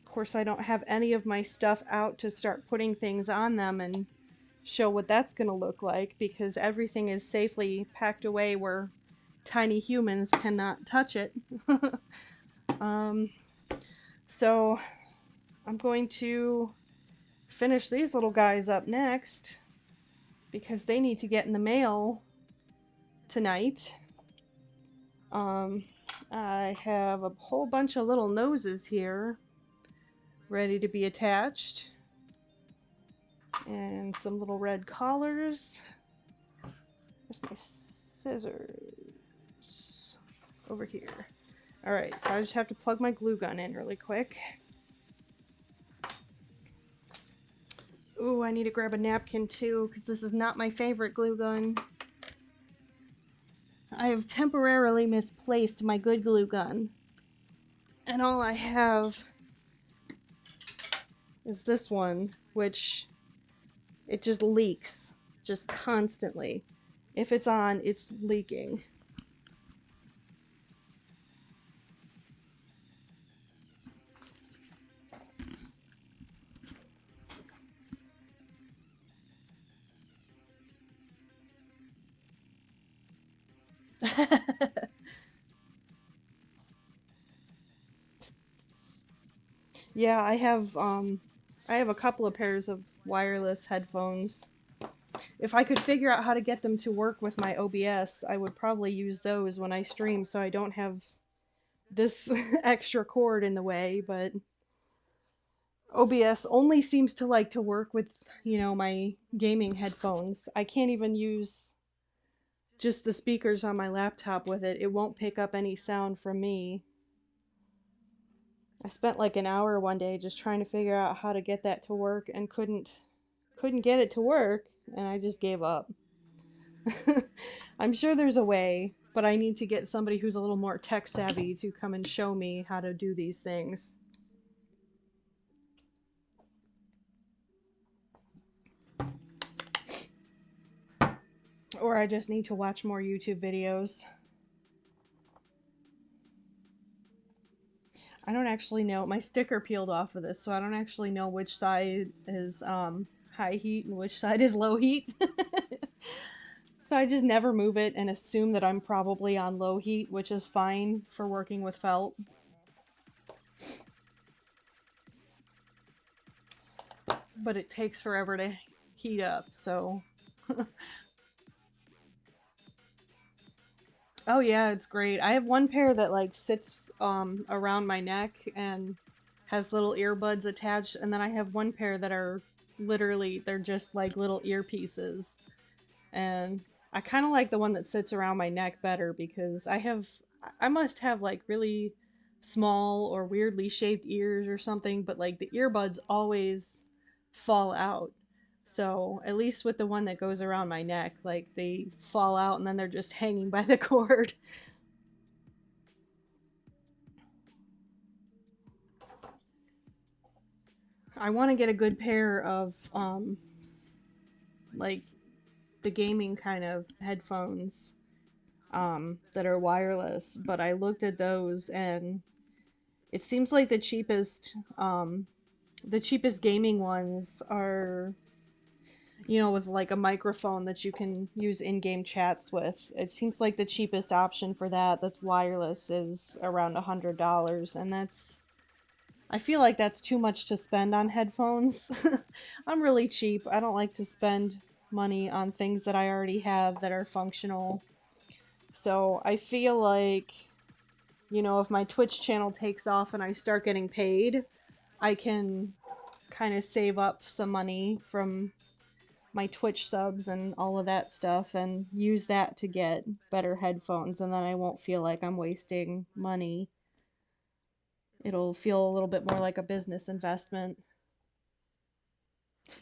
Of course, I don't have any of my stuff out to start putting things on them and show what that's going to look like because everything is safely packed away where tiny humans cannot touch it. So I'm going to finish these little guys up next because they need to get in the mail tonight. I have a whole bunch of little noses here ready to be attached. And some little red collars. Where's my scissors? Over here. Alright, so I just have to plug my glue gun in really quick. Ooh, I need to grab a napkin too, because this is not my favorite glue gun. I have temporarily misplaced my good glue gun. And all I have is this one, which it just leaks, just constantly. If it's on, it's leaking. Yeah, I have a couple of pairs of wireless headphones. If I could figure out how to get them to work with my OBS, I would probably use those when I stream so I don't have this extra cord in the way, but OBS only seems to like to work with, you know, my gaming headphones. I can't even use just the speakers on my laptop with it. It won't pick up any sound from me. I spent like an hour one day just trying to figure out how to get that to work and couldn't get it to work, and I just gave up. I'm sure there's a way, but I need to get somebody who's a little more tech savvy to come and show me how to do these things. Or I just need to watch more YouTube videos. I don't actually know. My sticker peeled off of this, so I don't actually know which side is high heat and which side is low heat. So I just never move it and assume that I'm probably on low heat, which is fine for working with felt. but it takes forever to heat up, so. Oh yeah, it's great. I have one pair that like sits around my neck and has little earbuds attached, and then I have one pair that are literally they're just like little earpieces. And I kind of like the one that sits around my neck better because I must have like really small or weirdly shaped ears or something, but like the earbuds always fall out. So at least with the one that goes around my neck, like they fall out and then they're just hanging by the cord. I want to get a good pair of like the gaming kind of headphones that are wireless, but I looked at those and it seems like the cheapest gaming ones are, you know, with like a microphone that you can use in-game chats with. It seems like the cheapest option for that that's wireless is around $100, and I feel like that's too much to spend on headphones. I'm really cheap. I don't like to spend money on things that I already have that are functional. So I feel like, you know, if my Twitch channel takes off and I start getting paid, I can kind of save up some money from my Twitch subs and all of that stuff and use that to get better headphones, and then I won't feel like I'm wasting money. It'll feel a little bit more like a business investment.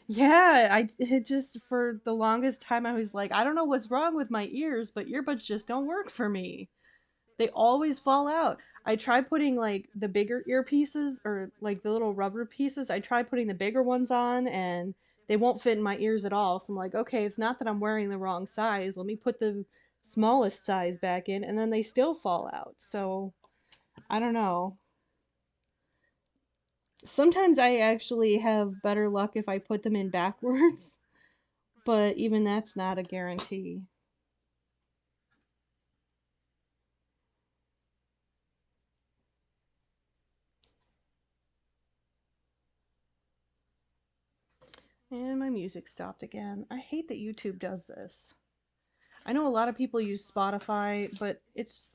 Yeah, it just for the longest time I was like, I don't know what's wrong with my ears, but earbuds just don't work for me. They always fall out. I try putting like the bigger earpieces or like the little rubber pieces. I try putting the bigger ones on and they won't fit in my ears at all. So I'm like, okay, it's not that I'm wearing the wrong size. Let me put the smallest size back in and then they still fall out. So I don't know. Sometimes I actually have better luck if I put them in backwards, but even that's not a guarantee. And my music stopped again. I hate that YouTube does this. I know a lot of people use Spotify, but it's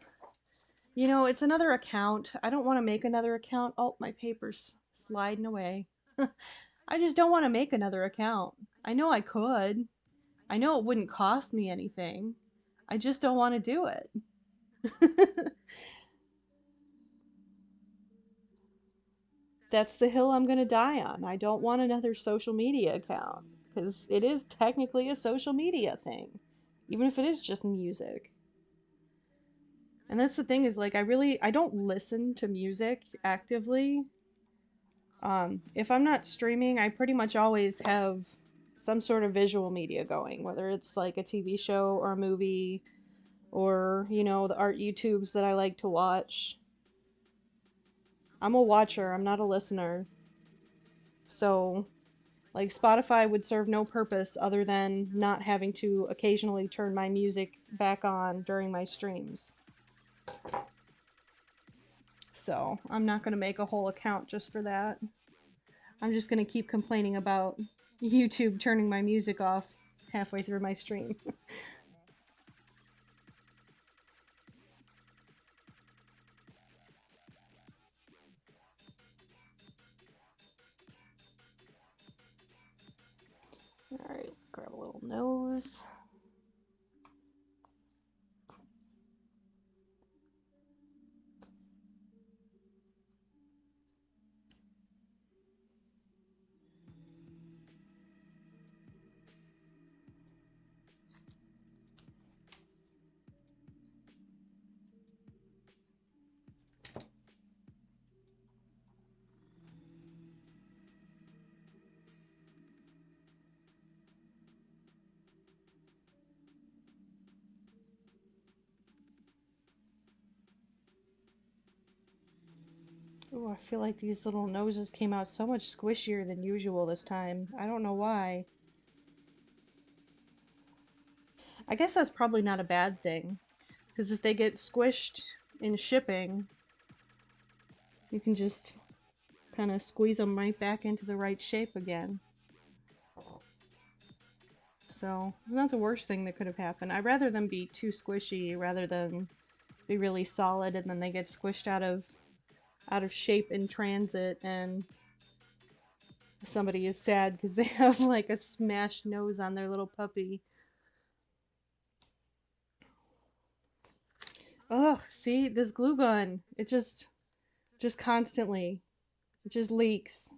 another account. I don't want to make another account. Oh, my paper's sliding away. I just don't want to make another account. I know I could. I know it wouldn't cost me anything. I just don't want to do it. That's the hill I'm going to die on. I don't want another social media account because it is technically a social media thing, even if it is just music. And that's the thing is like I don't listen to music actively. If I'm not streaming, I pretty much always have some sort of visual media going, whether it's like a TV show or a movie or, you know, the art YouTubes that I like to watch. I'm a watcher, I'm not a listener. So, like, Spotify would serve no purpose other than not having to occasionally turn my music back on during my streams. So, I'm not going to make a whole account just for that. I'm just going to keep complaining about YouTube turning my music off halfway through my stream. Alright, grab a little nose. Ooh, I feel like these little noses came out so much squishier than usual this time. I don't know why. I guess that's probably not a bad thing, because if they get squished in shipping, you can just kind of squeeze them right back into the right shape again. So it's not the worst thing that could have happened. I'd rather them be too squishy rather than be really solid and then they get squished out of shape in transit and somebody is sad because they have like a smashed nose on their little puppy. Ugh, see, this glue gun, it just constantly, it just leaks.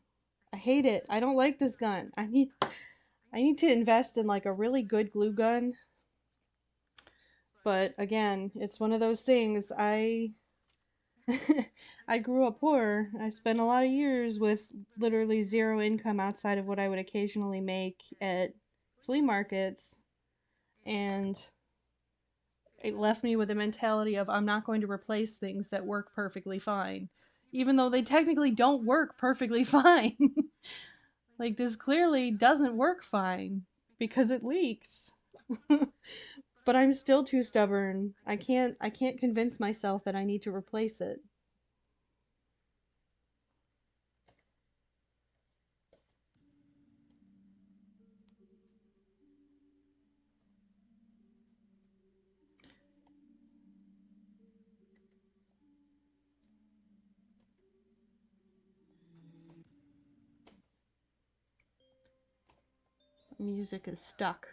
I hate it. I don't like this gun. I need to invest in like a really good glue gun. But again, it's one of those things. I grew up poor. I spent a lot of years with literally zero income outside of what I would occasionally make at flea markets, and it left me with a mentality of I'm not going to replace things that work perfectly fine, even though they technically don't work perfectly fine. Like this clearly doesn't work fine because it leaks. But I'm still too stubborn. I can't convince myself that I need to replace it. Music is stuck.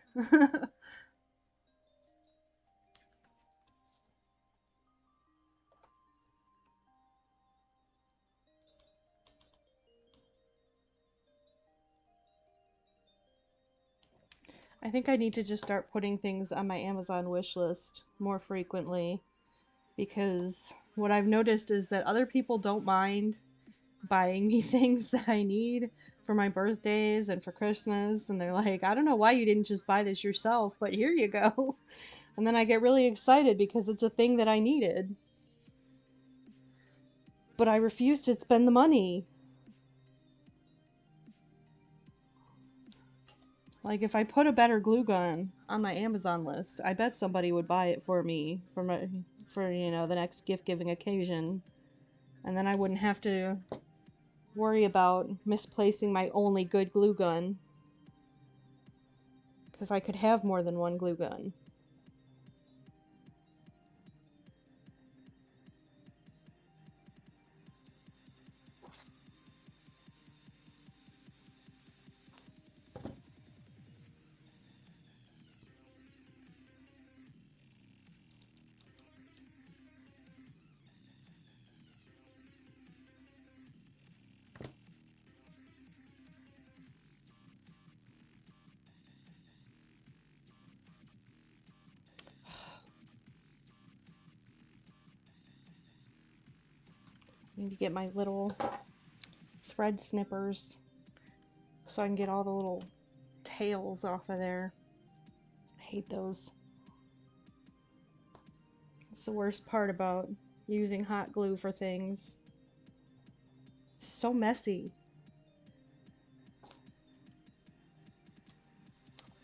I think I need to just start putting things on my Amazon wish list more frequently, because what I've noticed is that other people don't mind buying me things that I need for my birthdays and for Christmas, and they're like, I don't know why you didn't just buy this yourself, but here you go. And then I get really excited because it's a thing that I needed. But I refuse to spend the money. Like, if I put a better glue gun on my Amazon list, I bet somebody would buy it for me for you know, the next gift giving occasion. And then I wouldn't have to worry about misplacing my only good glue gun, because I could have more than one glue gun. I need to get my little thread snippers so I can get all the little tails off of there. I hate those. It's the worst part about using hot glue for things. It's so messy.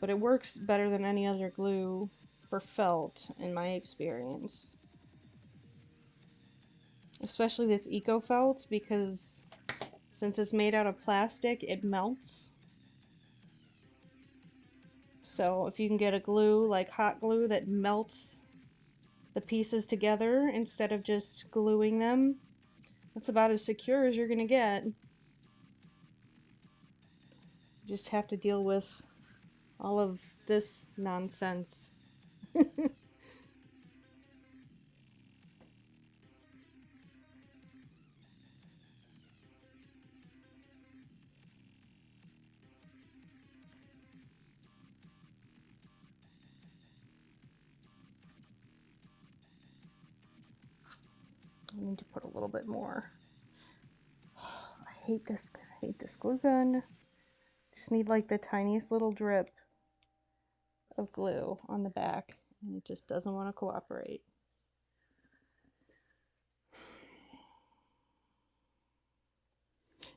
But it works better than any other glue for felt, in my experience. Especially this eco felt, because since it's made out of plastic, it melts. So if you can get a glue like hot glue that melts the pieces together instead of just gluing them, that's about as secure as you're gonna get. You just have to deal with all of this nonsense. I need to put a little bit more. I hate this glue gun. Just need like the tiniest little drip of glue on the back, and it just doesn't want to cooperate.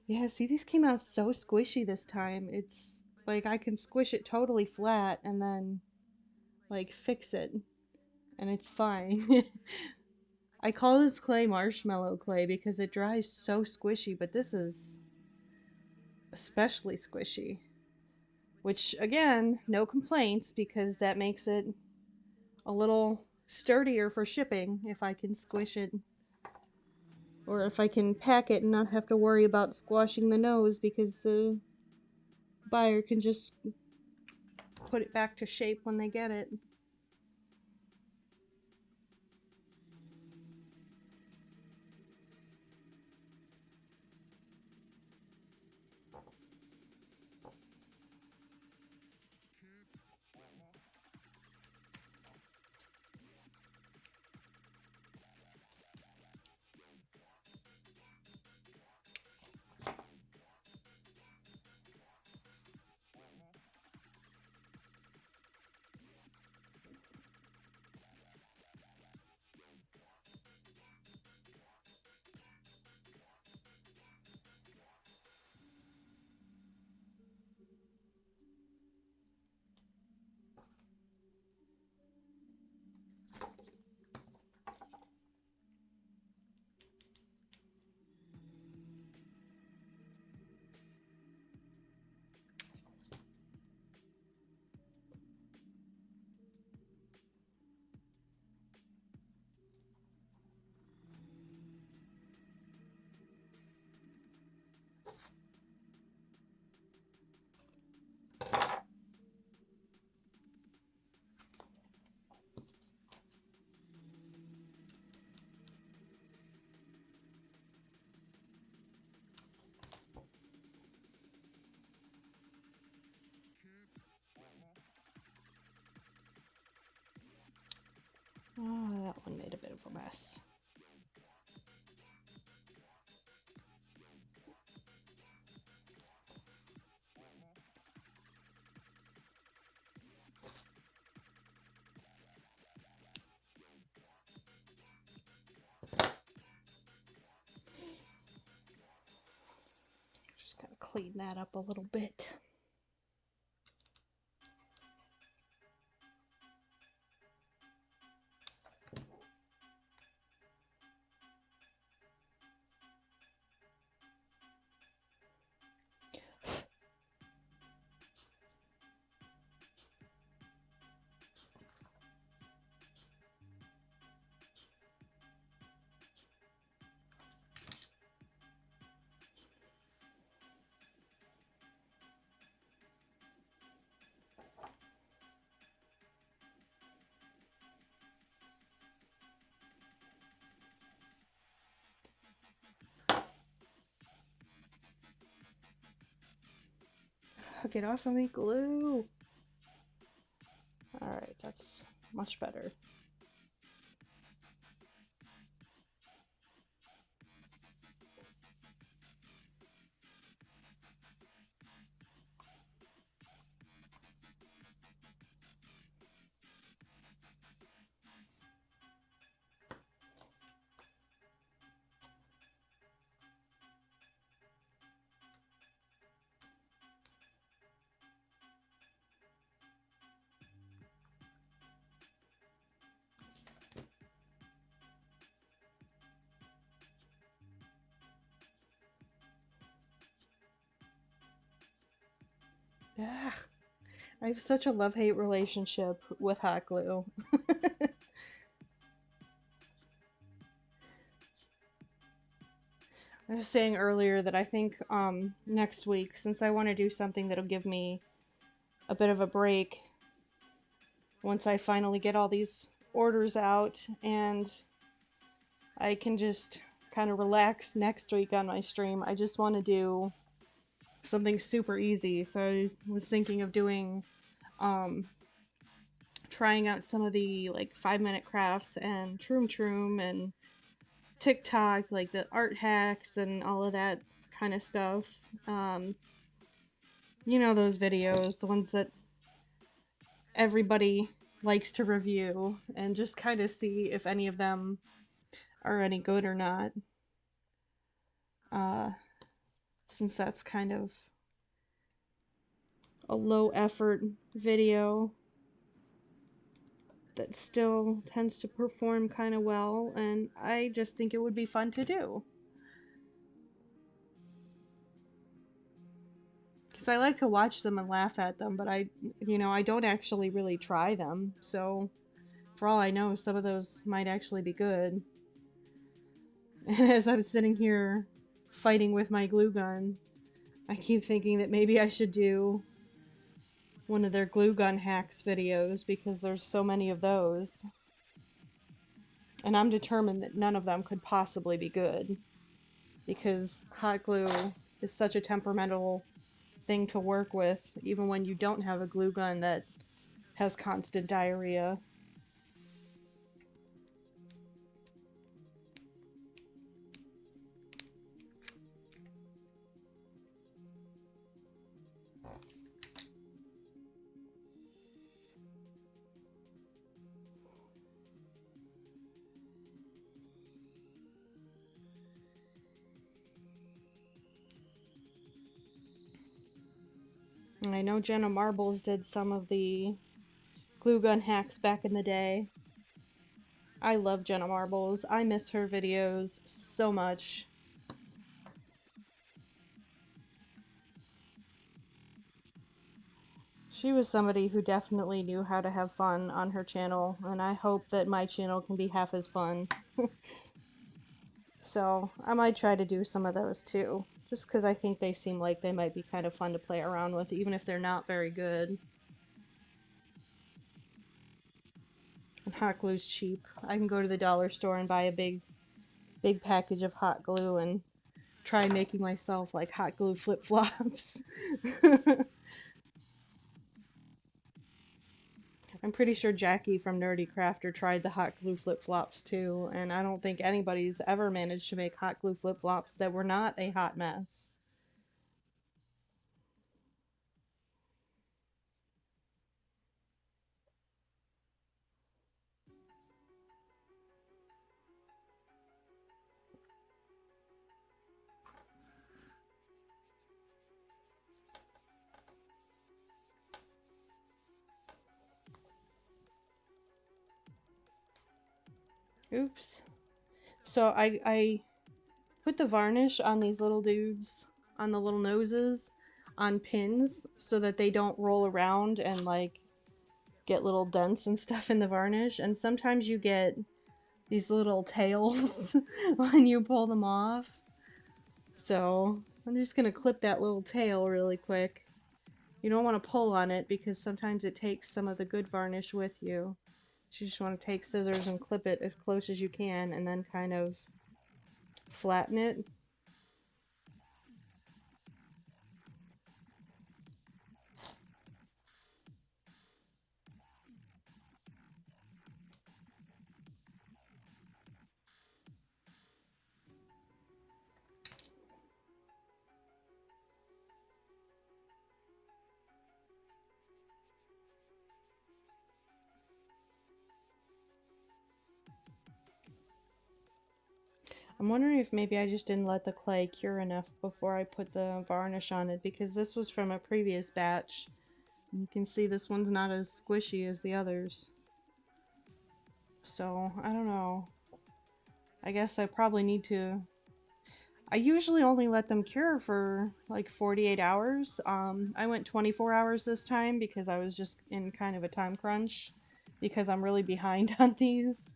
Yeah, see, these came out so squishy this time. It's like I can squish it totally flat and then like fix it and it's fine. I call this clay marshmallow clay because it dries so squishy, but this is especially squishy. which again, no complaints because that makes it a little sturdier for shipping if I can squish it, or if I can pack it and not have to worry about squashing the nose because the buyer can just put it back to shape when they get it. Oh, that one made a bit of a mess. Just gotta clean that up a little bit. Get off of me, glue! Alright, that's much better. Ugh. I have such a love-hate relationship with hot glue. I was saying earlier that I think next week, since I want to do something that'll give me a bit of a break once I finally get all these orders out and I can just kind of relax next week on my stream, I just want to do something super easy. So I was thinking of doing trying out some of the like 5-minute crafts and Troom and TikTok, like the art hacks and all of that kind of stuff. You know, those videos, the ones that everybody likes to review, and just kind of see if any of them are any good or not. Since that's kind of a low effort video that still tends to perform kind of well, and I just think it would be fun to do. Because I like to watch them and laugh at them, but I don't actually really try them. So for all I know, some of those might actually be good. And as I'm sitting here fighting with my glue gun, I keep thinking that maybe I should do one of their glue gun hacks videos because there's so many of those. And I'm determined that none of them could possibly be good because hot glue is such a temperamental thing to work with, even when you don't have a glue gun that has constant diarrhea. And I know Jenna Marbles did some of the glue gun hacks back in the day. I love Jenna Marbles. I miss her videos so much. She was somebody who definitely knew how to have fun on her channel, and I hope that my channel can be half as fun. So I might try to do some of those too, just because I think they seem like they might be kind of fun to play around with, even if they're not very good. And hot glue's cheap. I can go to the dollar store and buy a big package of hot glue and try making myself like hot glue flip-flops. I'm pretty sure Jackie from Nerdy Crafter tried the hot glue flip-flops too, and I don't think anybody's ever managed to make hot glue flip-flops that were not a hot mess. Oops. So I put the varnish on these little dudes, on the little noses, on pins so that they don't roll around and like get little dents and stuff in the varnish. And sometimes you get these little tails when you pull them off. So I'm just gonna clip that little tail really quick. You don't want to pull on it because sometimes it takes some of the good varnish with you. So you just want to take scissors and clip it as close as you can and then kind of flatten it. I'm wondering if maybe I just didn't let the clay cure enough before I put the varnish on it, because this was from a previous batch. You can see this one's not as squishy as the others. So, I don't know. I guess I probably need to... I usually only let them cure for like 48 hours. I went 24 hours this time because I was just in kind of a time crunch because I'm really behind on these.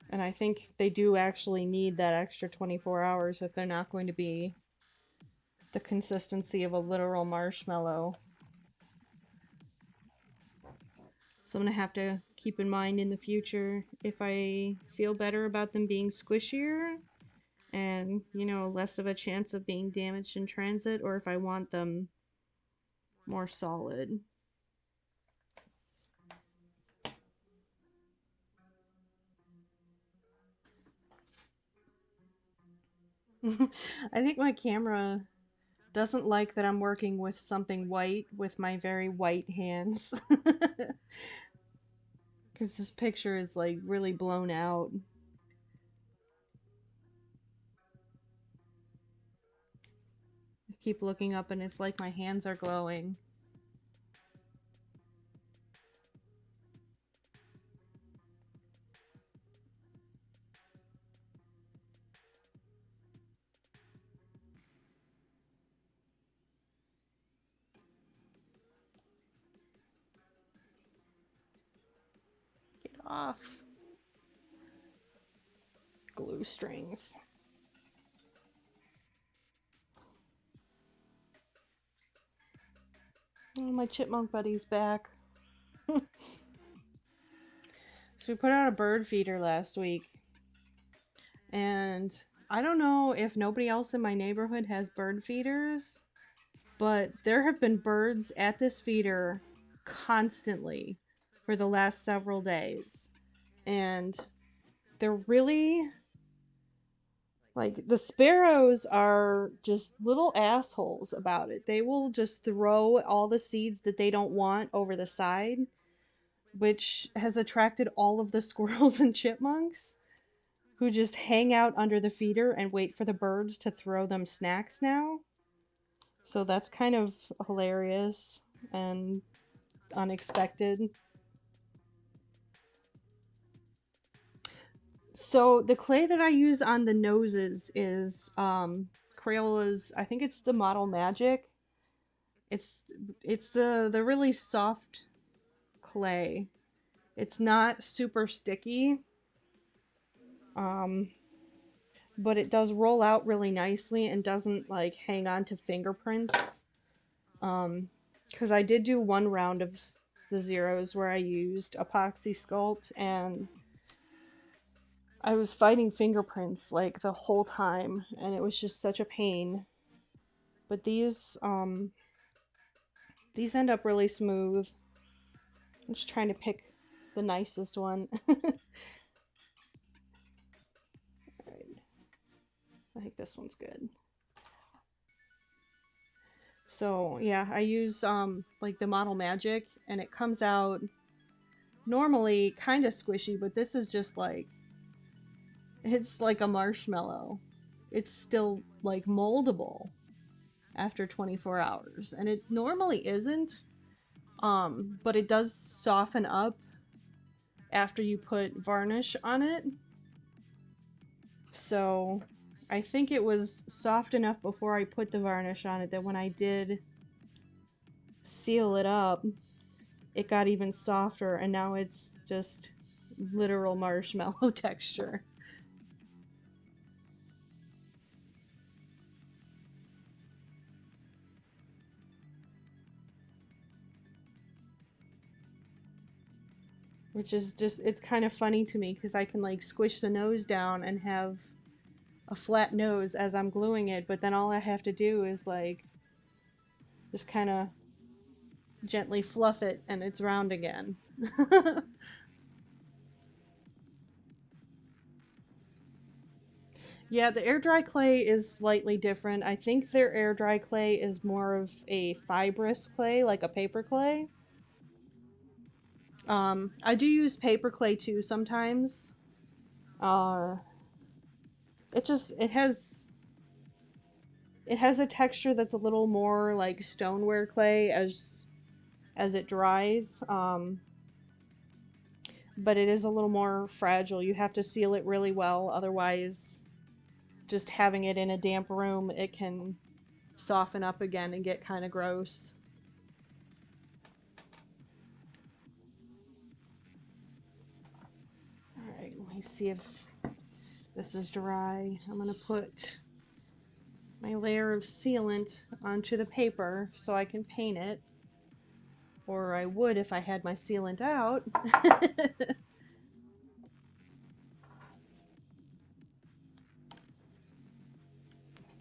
And I think they do actually need that extra 24 hours if they're not going to be the consistency of a literal marshmallow. So I'm going to have to keep in mind in the future if I feel better about them being squishier and, less of a chance of being damaged in transit, or if I want them more solid. I think my camera doesn't like that I'm working with something white with my very white hands. Because this picture is like really blown out. I keep looking up and it's like my hands are glowing. off. Glue strings. Oh, my chipmunk buddy's back. So we put out a bird feeder last week. And I don't know if nobody else in my neighborhood has bird feeders, but there have been birds at this feeder constantly for the last several days. And they're really, like, the sparrows are just little assholes about it. They will just throw all the seeds that they don't want over the side, which has attracted all of the squirrels and chipmunks, who just hang out under the feeder and wait for the birds to throw them snacks now. So that's kind of hilarious and unexpected. So the clay that I use on the noses is Crayola's, I think it's the Model Magic. It's the really soft clay. It's not super sticky. But it does roll out really nicely and doesn't like hang on to fingerprints. Because I did do one round of the zeros where I used epoxy sculpt and I was fighting fingerprints like the whole time and it was just such a pain. But these end up really smooth. I'm just trying to pick the nicest one. Alright. I think this one's good. So yeah, I use like the Model Magic and it comes out normally kind of squishy, but this is just like, it's like a marshmallow. It's still like moldable after 24 hours and it normally isn't, but it does soften up after you put varnish on it. So I think it was soft enough before I put the varnish on it that when I did seal it up, it got even softer, and now it's just literal marshmallow texture. Which is just, it's kind of funny to me because I can like squish the nose down and have a flat nose as I'm gluing it, but then all I have to do is like just kind of gently fluff it and it's round again. Yeah, the air dry clay is slightly different. I think their air dry clay is more of a fibrous clay, like a paper clay. I do use paper clay too sometimes. Uh, it has a texture that's a little more like stoneware clay as it dries. But it is a little more fragile. You have to seal it really well, otherwise just having it in a damp room, it can soften up again and get kind of gross. Alright, let me see if this is dry. I'm going to put my layer of sealant onto the paper so I can paint it. Or I would if I had my sealant out.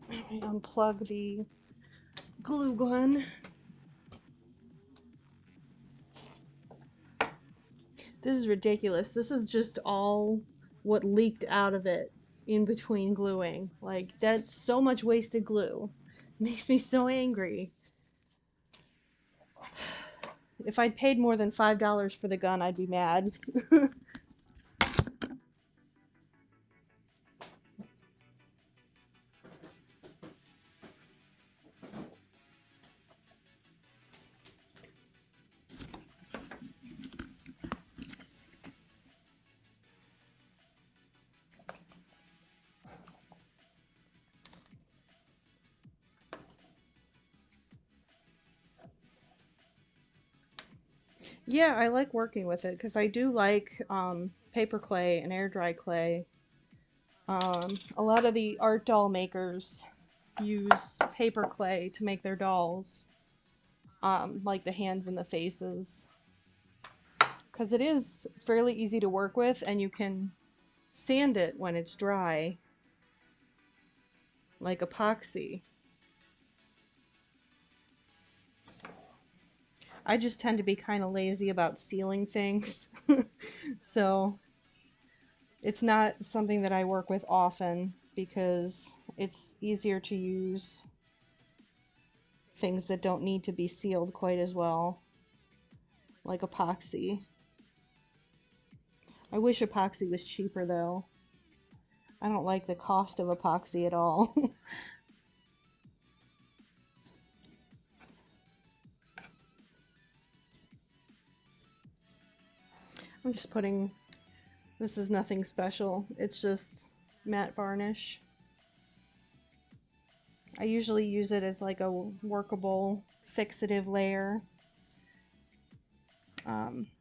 Let me unplug the glue gun. This is ridiculous. This is just all what leaked out of it in between gluing. Like, that's so much wasted glue. It makes me so angry. If I'd paid more than $5 for the gun, I'd be mad. Yeah, I like working with it because I do like paper clay and air dry clay. A lot of the art doll makers use paper clay to make their dolls, like the hands and the faces, because it is fairly easy to work with and you can sand it when it's dry, like epoxy. I just tend to be kind of lazy about sealing things, so it's not something that I work with often because it's easier to use things that don't need to be sealed quite as well, like epoxy. I wish epoxy was cheaper though. I don't like the cost of epoxy at all. I'm just putting, this is nothing special, it's just matte varnish. I usually use it as like a workable fixative layer.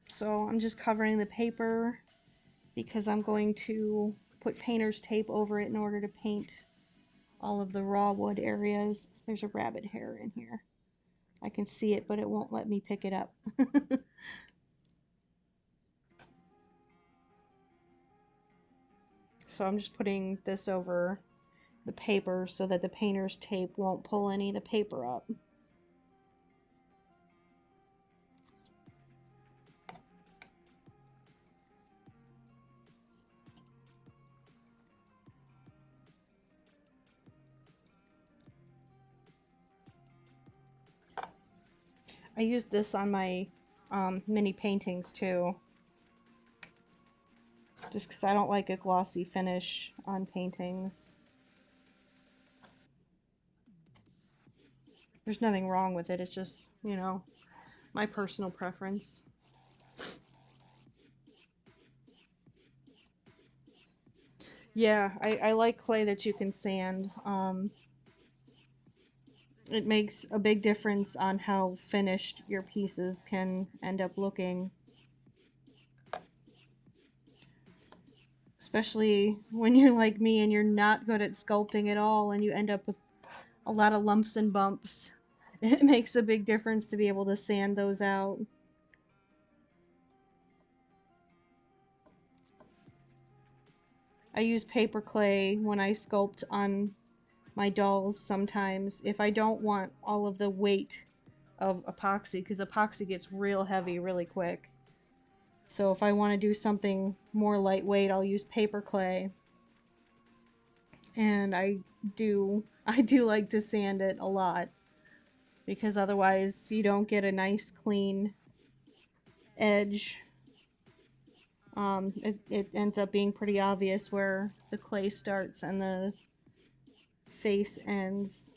So I'm just covering the paper because I'm going to put painter's tape over it in order to paint all of the raw wood areas. There's a rabbit hair in here. I can see it, but it won't let me pick it up. So I'm just putting this over the paper so that the painter's tape won't pull any of the paper up. I used this on my mini paintings too, just because I don't like a glossy finish on paintings. There's nothing wrong with it, it's just, you know, my personal preference. Yeah, I like clay that you can sand. It makes a big difference on how finished your pieces can end up looking. Especially when you're like me and you're not good at sculpting at all and you end up with a lot of lumps and bumps. It makes a big difference to be able to sand those out. I use paper clay when I sculpt on my dolls sometimes if I don't want all of the weight of epoxy, because epoxy gets real heavy really quick. So if I want to do something more lightweight, I'll use paper clay. And I do like to sand it a lot because otherwise you don't get a nice clean edge. It ends up being pretty obvious where the clay starts and the face ends.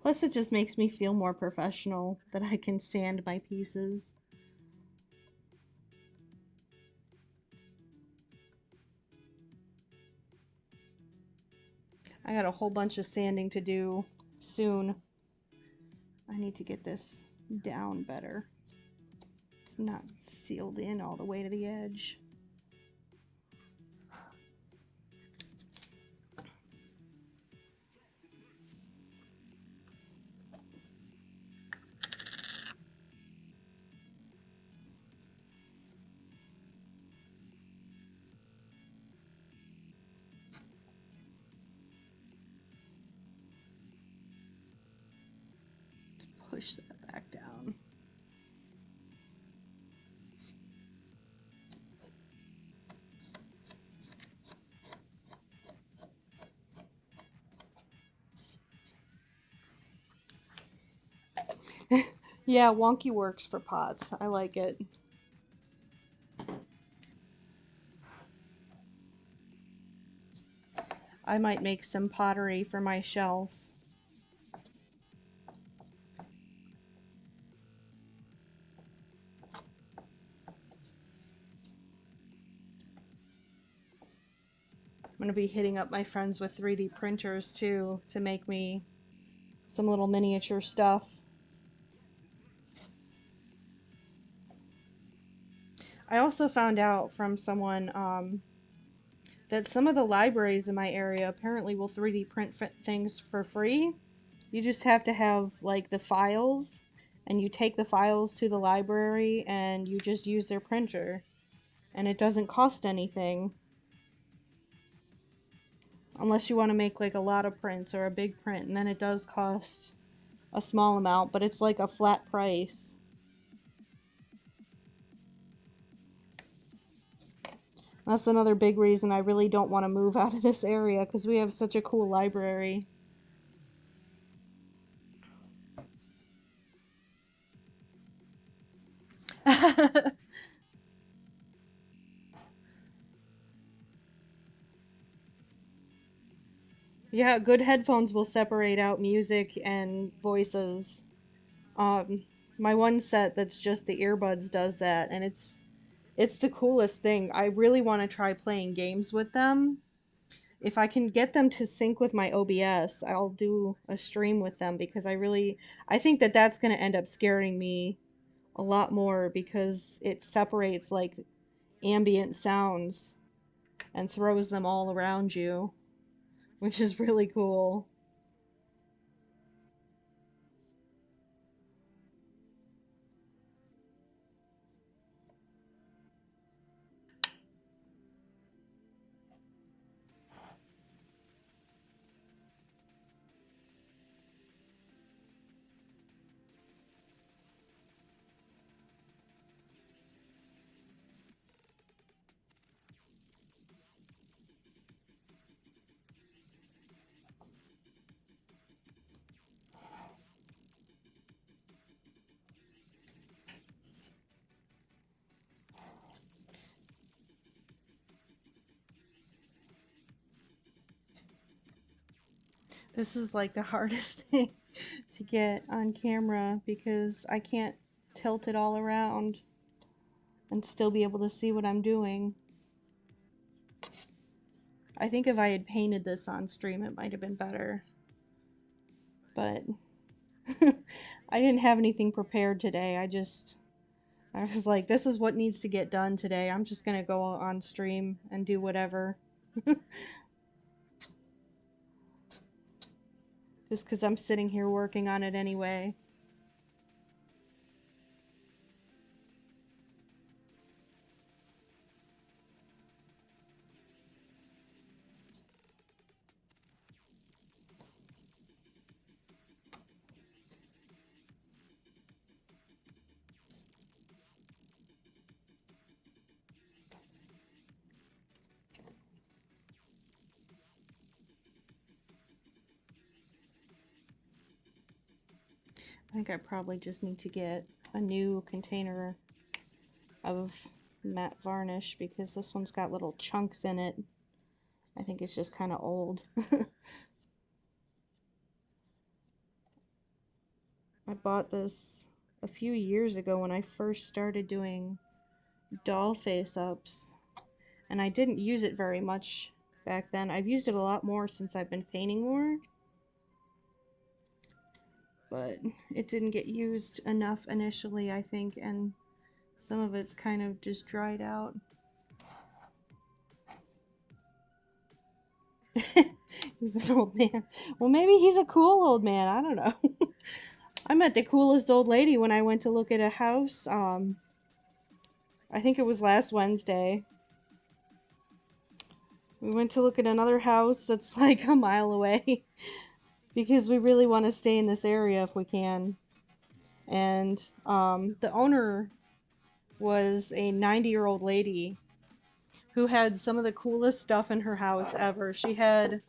Plus it just makes me feel more professional that I can sand my pieces. I got a whole bunch of sanding to do soon. I need to get this down better. It's not sealed in all the way to the edge. Push that back down. Yeah, wonky works for pots. I like it. I might make some pottery for my shelf. I'm going to be hitting up my friends with 3D printers too to make me some little miniature stuff. I also found out from someone that some of the libraries in my area apparently will 3D print things for free. You just have to have like the files, and you take the files to the library and you just use their printer, and it doesn't cost anything. Unless you want to make like a lot of prints or a big print, and then it does cost a small amount, but it's like a flat price. That's another big reason I really don't want to move out of this area, because we have such a cool library. Yeah, good headphones will separate out music and voices. Um, my one set that's just the earbuds does that, and it's the coolest thing. I really want to try playing games with them. If I can get them to sync with my OBS, I'll do a stream with them, because I think that that's going to end up scaring me a lot more, because it separates like ambient sounds and throws them all around you, which is really cool. This is like the hardest thing to get on camera, because I can't tilt it all around and still be able to see what I'm doing. I think if I had painted this on stream, it might have been better. But I didn't have anything prepared today. I was like, this is what needs to get done today. I'm just gonna go on stream and do whatever. Just because I'm sitting here working on it anyway. I think I probably just need to get a new container of matte varnish, because this one's got little chunks in it. I think it's just kind of old. I bought this a few years ago when I first started doing doll face ups, and I didn't use it very much back then. I've used it a lot more since I've been painting more, but it didn't get used enough initially, I think, and some of it's kind of just dried out. He's an old man. Well, maybe he's a cool old man. I don't know. I met the coolest old lady when I went to look at a house. I think it was last Wednesday. We went to look at another house that's like a mile away, because we really want to stay in this area if we can. And the owner was a 90-year-old lady who had some of the coolest stuff in her house ever. She had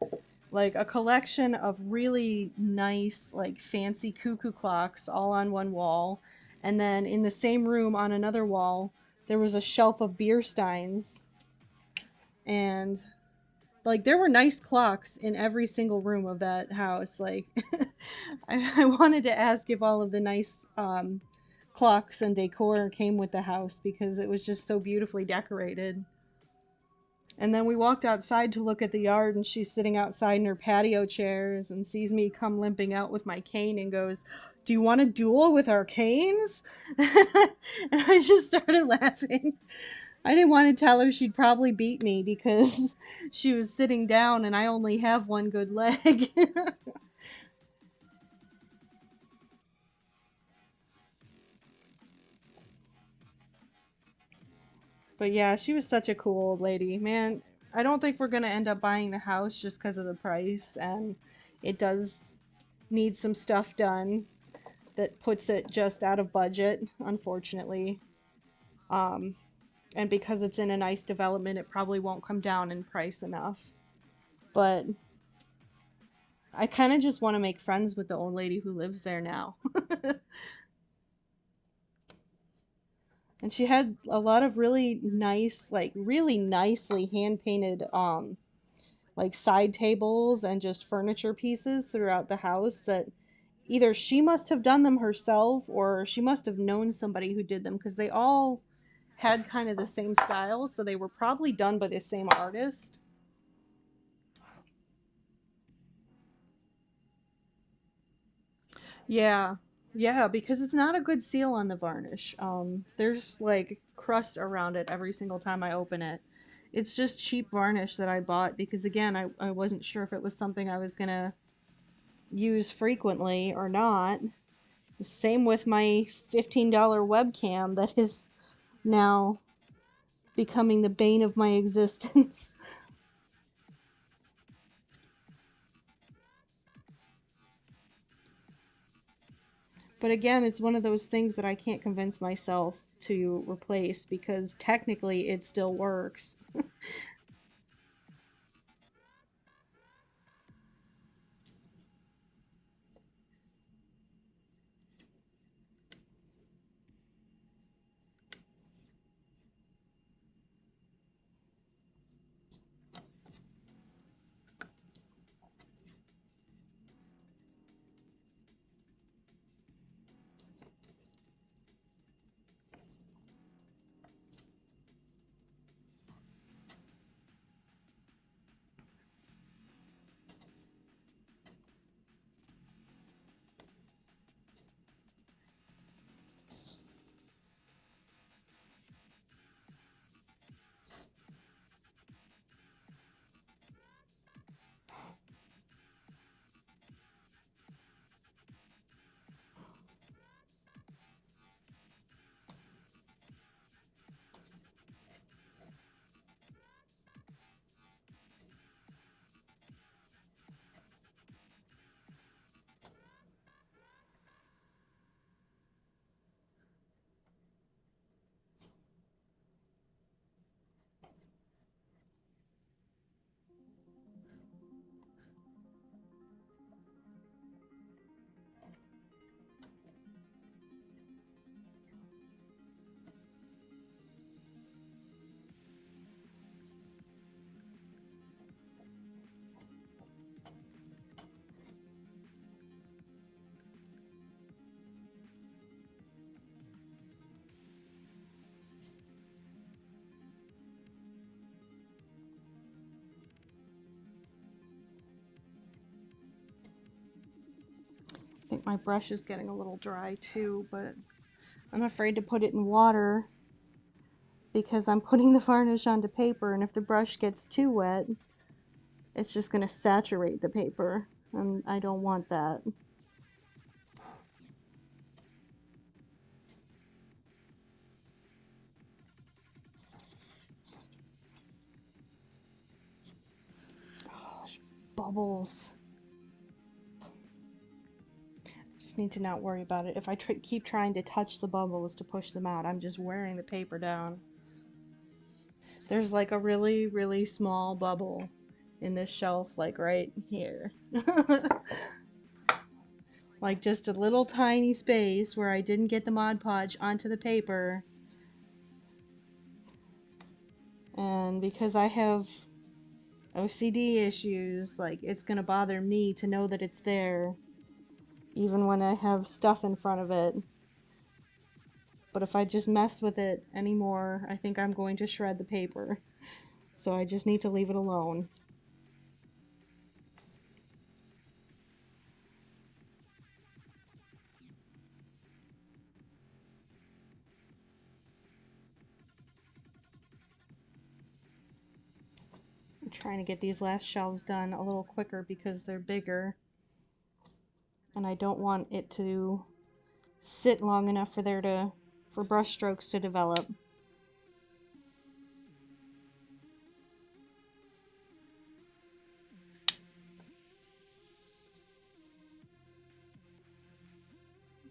like a collection of really nice, like fancy cuckoo clocks all on one wall. And then in the same room on another wall, there was a shelf of beer steins. And like there were nice clocks in every single room of that house. Like I wanted to ask if all of the nice clocks and decor came with the house, because it was just so beautifully decorated. And then we walked outside to look at the yard, and she's sitting outside in her patio chairs and sees me come limping out with my cane and goes, "Do you want to duel with our canes?" And I just started laughing. I didn't want to tell her she'd probably beat me because she was sitting down and I only have one good leg. But yeah, she was such a cool old lady. Man, I don't think we're going to end up buying the house just because of the price, and it does need some stuff done that puts it just out of budget, unfortunately. Um, and because it's in a nice development, it probably won't come down in price enough. But I kind of just want to make friends with the old lady who lives there now. And she had a lot of really nice, like really nicely hand painted like side tables and just furniture pieces throughout the house that either she must have done them herself or she must have known somebody who did them, because they all had kind of the same style, so they were probably done by the same artist. Yeah. Yeah, because it's not a good seal on the varnish. There's like crust around it every single time I open it. It's just cheap varnish that I bought because, again, I wasn't sure if it was something I was gonna use frequently or not. Same with my $15 webcam that is now becoming the bane of my existence. But again, it's one of those things that I can't convince myself to replace because technically it still works. I think my brush is getting a little dry too, but I'm afraid to put it in water because I'm putting the varnish onto paper, and if the brush gets too wet, it's just going to saturate the paper, and I don't want that. Oh, bubbles. Just need to not worry about it. If I keep trying to touch the bubbles to push them out, I'm just wearing the paper down. There's like a really, really small bubble in this shelf, like right here. Like just a little tiny space where I didn't get the Mod Podge onto the paper. And because I have OCD issues, like it's gonna bother me to know that it's there, even when I have stuff in front of it. But if I just mess with it anymore, I think I'm going to shred the paper. So I just need to leave it alone. I'm trying to get these last shelves done a little quicker because they're bigger. And I don't want it to sit long enough for brush strokes to develop.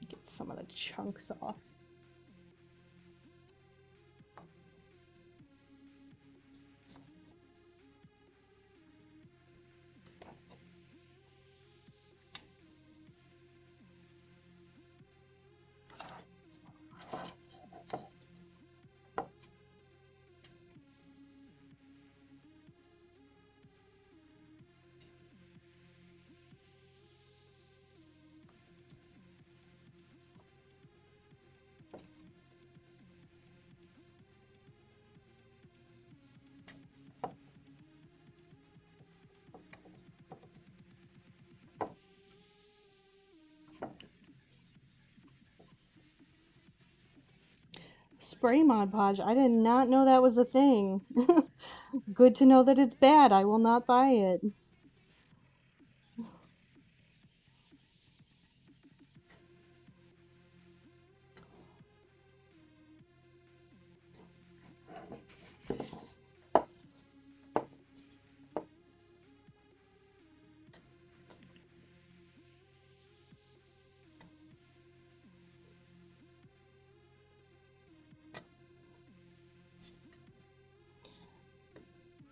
Get some of the chunks off. Spray Mod Podge. I did not know that was a thing. Good to know that it's bad. I will not buy it.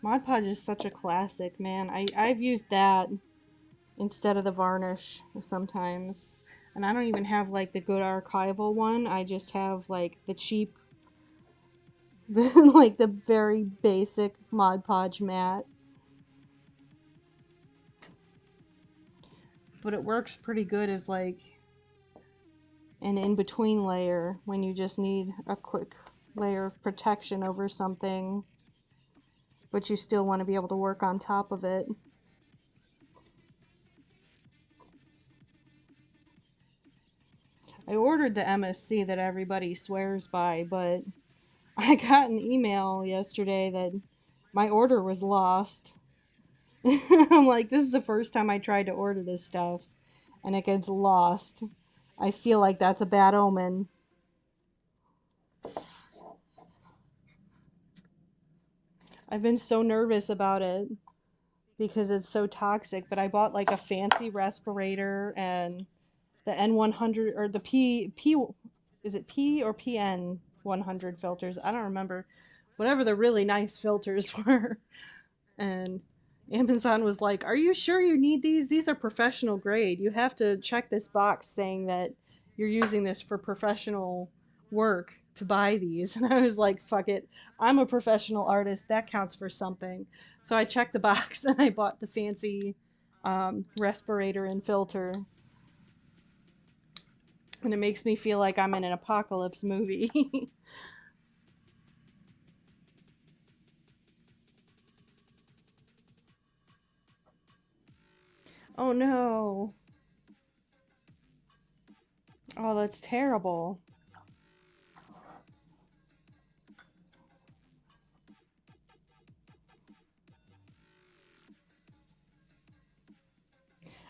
Mod Podge is such a classic, man. I've used that instead of the varnish sometimes. And I don't even have like the good archival one. I just have like the cheap, like the very basic Mod Podge matte. But it works pretty good as like an in-between layer when you just need a quick layer of protection over something, but you still want to be able to work on top of it. I ordered the MSC that everybody swears by, but I got an email yesterday that my order was lost. I'm like, this is the first time I tried to order this stuff, and it gets lost. I feel like that's a bad omen. I've been so nervous about it because it's so toxic, but I bought like a fancy respirator and the N100 or the is it P or PN 100 filters? I don't remember. Whatever the really nice filters were. And Amazon was like, "Are you sure you need these? These are professional grade. You have to check this box saying that you're using this for professional work to buy these." And I was like, "Fuck it. I'm a professional artist. That counts for something." So I checked the box and I bought the fancy respirator and filter. And it makes me feel like I'm in an apocalypse movie. Oh no. Oh, that's terrible.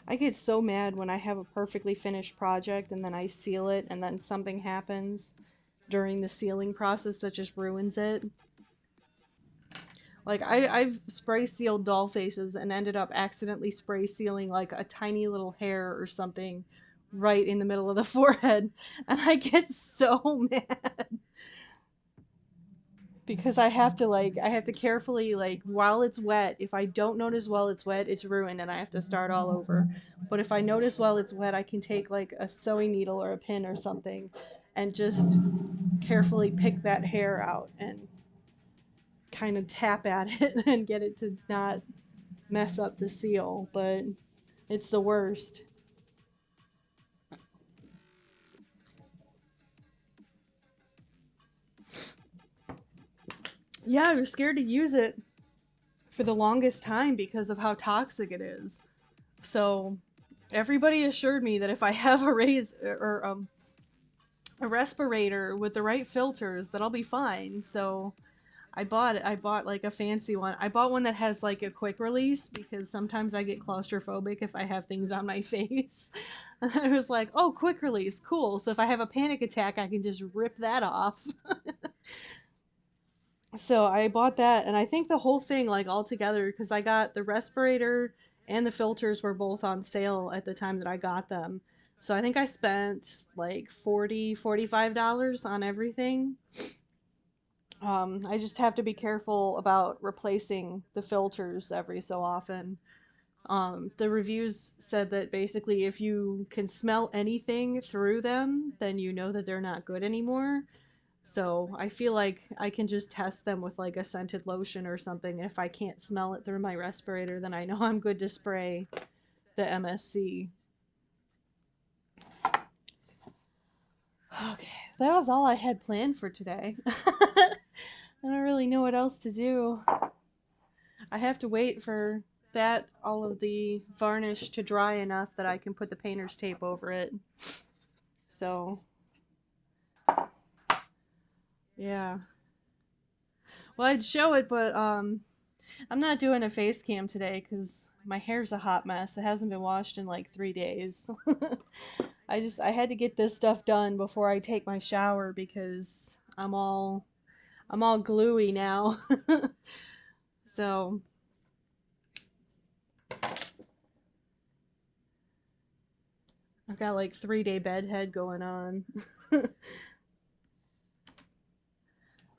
I get so mad when I have a perfectly finished project and then I seal it and then something happens during the sealing process that just ruins it. Like I've spray sealed doll faces and ended up accidentally spray sealing like a tiny little hair or something right in the middle of the forehead, and I get so mad because I have to carefully, like, while it's wet, if I don't notice while it's wet, it's ruined and I have to start all over. But if I notice while it's wet, I can take like a sewing needle or a pin or something and just carefully pick that hair out and kind of tap at it and get it to not mess up the seal, but it's the worst. Yeah, I was scared to use it for the longest time because of how toxic it is. So everybody assured me that if I have a respirator with the right filters, that I'll be fine. So I bought like a fancy one. I bought one that has like a quick release because sometimes I get claustrophobic if I have things on my face. And I was like, oh, quick release, cool. So if I have a panic attack, I can just rip that off. So I bought that, and I think the whole thing, like all together, because I got the respirator and the filters were both on sale at the time that I got them. So I think I spent like $45 on everything. I just have to be careful about replacing the filters every so often. The reviews said that basically if you can smell anything through them, then you know that they're not good anymore. So I feel like I can just test them with like a scented lotion or something. And if I can't smell it through my respirator, then I know I'm good to spray the MSC. Okay, that was all I had planned for today. I don't really know what else to do. I have to wait for all of the varnish to dry enough that I can put the painter's tape over it. So, yeah. Well, I'd show it, but I'm not doing a face cam today because my hair's a hot mess. It hasn't been washed in like 3 days. I had to get this stuff done before I take my shower because I'm all gluey now. So I've got like 3-day bedhead going on.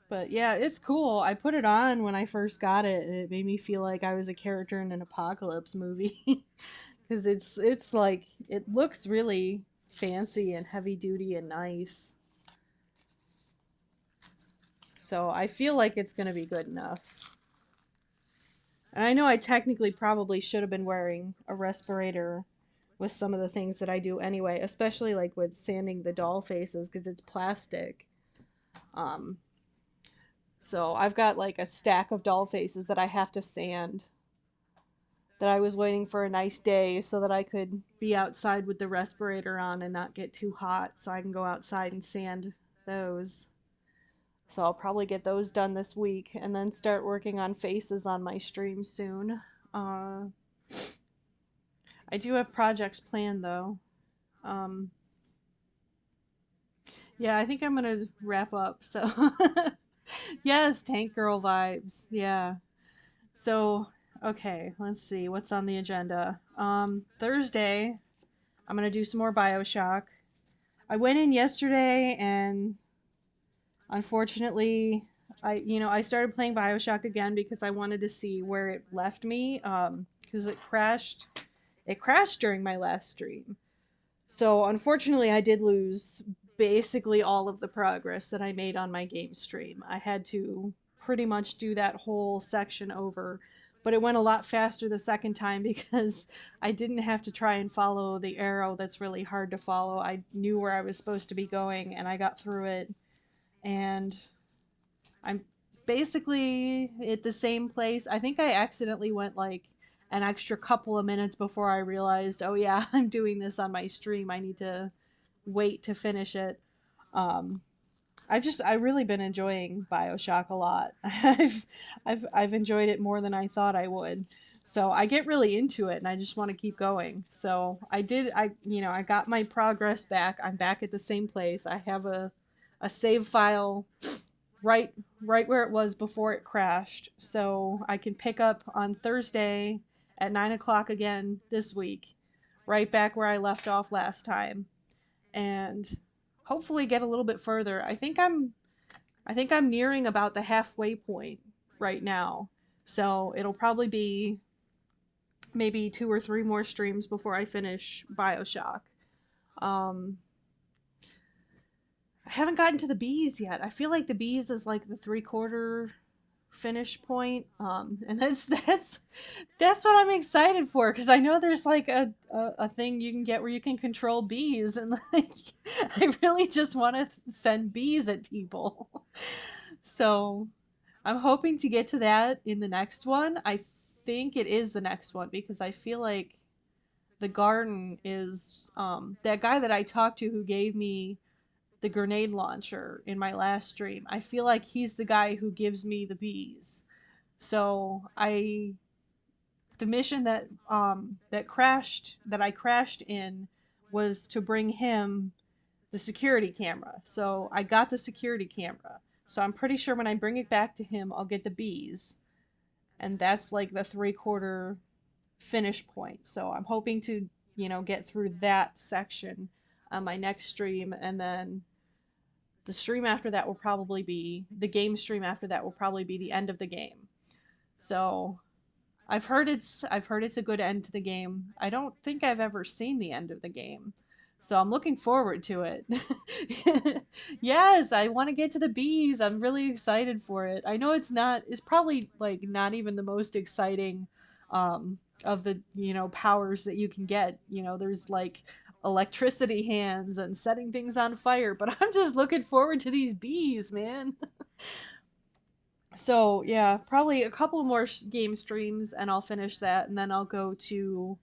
But yeah, it's cool. I put it on when I first got it, and it made me feel like I was a character in an apocalypse movie. Because it's like it looks really fancy and heavy duty and nice. So I feel like it's gonna be good enough. And I know I technically probably should have been wearing a respirator with some of the things that I do anyway, especially like with sanding the doll faces because it's plastic. Um, so I've got like a stack of doll faces that I have to sand. That I was waiting for a nice day so that I could be outside with the respirator on and not get too hot so I can go outside and sand those. So I'll probably get those done this week and then start working on faces on my stream soon. Uh, I do have projects planned though. Um, yeah, I think I'm gonna wrap up. So, yes, Tank Girl vibes. Yeah. So, okay, let's see what's on the agenda. Thursday, I'm gonna do some more BioShock. I went in yesterday and unfortunately I started playing BioShock again because I wanted to see where it left me because it crashed during my last stream. So unfortunately I did lose basically all of the progress that I made on my game stream. I had to pretty much do that whole section over, but it went a lot faster the second time because I didn't have to try and follow the arrow that's really hard to follow. I knew where I was supposed to be going and I got through it, and I'm basically at the same place. I think I accidentally went like an extra couple of minutes before I realized, oh yeah, I'm doing this on my stream. I need to wait to finish it. Um, I really been enjoying BioShock a lot. I've enjoyed it more than I thought I would. So I get really into it and I just want to keep going. So I got my progress back. I'm back at the same place. I have a save file right right where it was before it crashed. So I can pick up on Thursday at 9 o'clock again this week, right back where I left off last time, and hopefully get a little bit further. I think I'm nearing about the halfway point right now. So it'll probably be maybe 2 or 3 more streams before I finish BioShock. Um, I haven't gotten to the bees yet. I feel like the bees is like the 3/4 finish point, and that's what I'm excited for because I know there's like a thing you can get where you can control bees, and like I really just want to send bees at people. So I'm hoping to get to that in the next one. I think it is the next one because I feel like the garden is that guy that I talked to who gave me the grenade launcher in my last stream. I feel like he's the guy who gives me the bees. So the mission that I crashed in was to bring him the security camera. So I got the security camera. So I'm pretty sure when I bring it back to him, I'll get the bees. And that's like the 3/4 finish point. So I'm hoping to, get through that section on my next stream. And then the stream after that will probably be, the game stream after that will probably be the end of the game. So I've heard it's a good end to the game. I don't think I've ever seen the end of the game. So I'm looking forward to it. Yes, I want to get to the bees. I'm really excited for it. I know it's probably like not even the most exciting of the, powers that you can get. There's like electricity hands and setting things on fire, but I'm just looking forward to these bees, man. So yeah, probably a couple more game streams and I'll finish that, and then I'll go to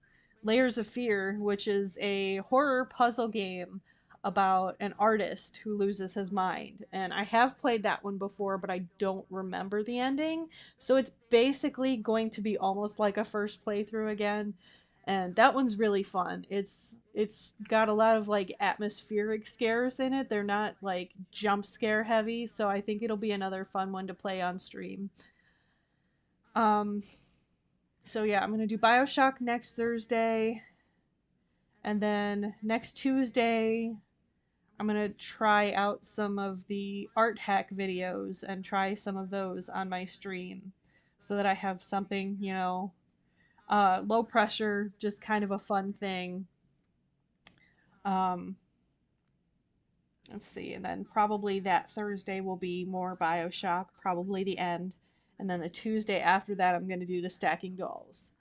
Layers of Fear, which is a horror puzzle game about an artist who loses his mind. And I have played that one before, but I don't remember the ending. So it's basically going to be almost like a first playthrough again, and that one's really fun. It's got a lot of like atmospheric scares in it. They're not like jump scare heavy, so I think it'll be another fun one to play on stream. Um so yeah, I'm going to do BioShock next Thursday, and then next Tuesday I'm going to try out some of the art hack videos and try some of those on my stream so that I have something, low pressure, just kind of a fun thing. Um, let's see, and then probably that Thursday will be more BioShock, probably the end. And then the Tuesday after that, I'm going to do the stacking dolls.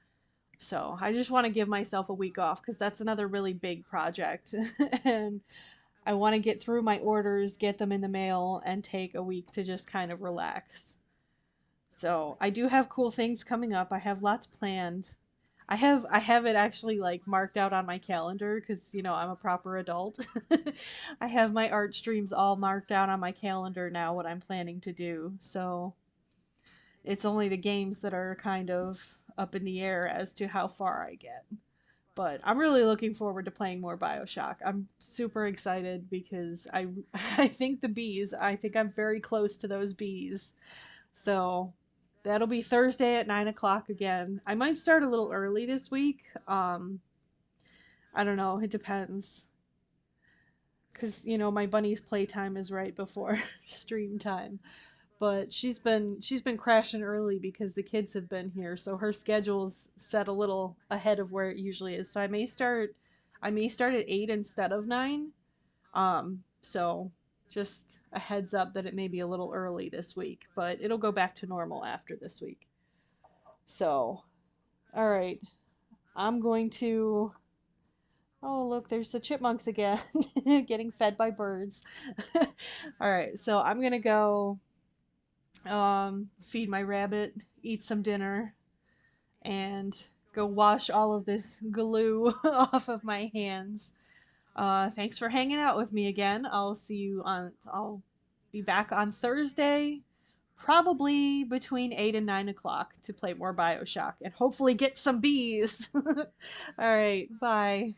So I just want to give myself a week off because that's another really big project. And I want to get through my orders, get them in the mail, and take a week to just kind of relax. So I do have cool things coming up. I have lots planned. I have it actually like marked out on my calendar because I'm a proper adult. I have my art streams all marked out on my calendar now what I'm planning to do. So it's only the games that are kind of up in the air as to how far I get. But I'm really looking forward to playing more BioShock. I'm super excited because I think I think I'm very close to those bees. So that'll be Thursday at 9 o'clock again. I might start a little early this week. I don't know. It depends. Because, my bunny's playtime is right before stream time. But she's been crashing early because the kids have been here, so her schedule's set a little ahead of where it usually is. So I may start at 8 instead of 9. So just a heads up that it may be a little early this week, but it'll go back to normal after this week. So, all right. I'm going to Oh, look, there's the chipmunks again, getting fed by birds. All right, so I'm gonna go feed my rabbit, eat some dinner, and go wash all of this glue off of my hands. Thanks for hanging out with me again. I'll be back on Thursday, probably between 8 and 9 o'clock to play more BioShock and hopefully get some bees. All right, bye.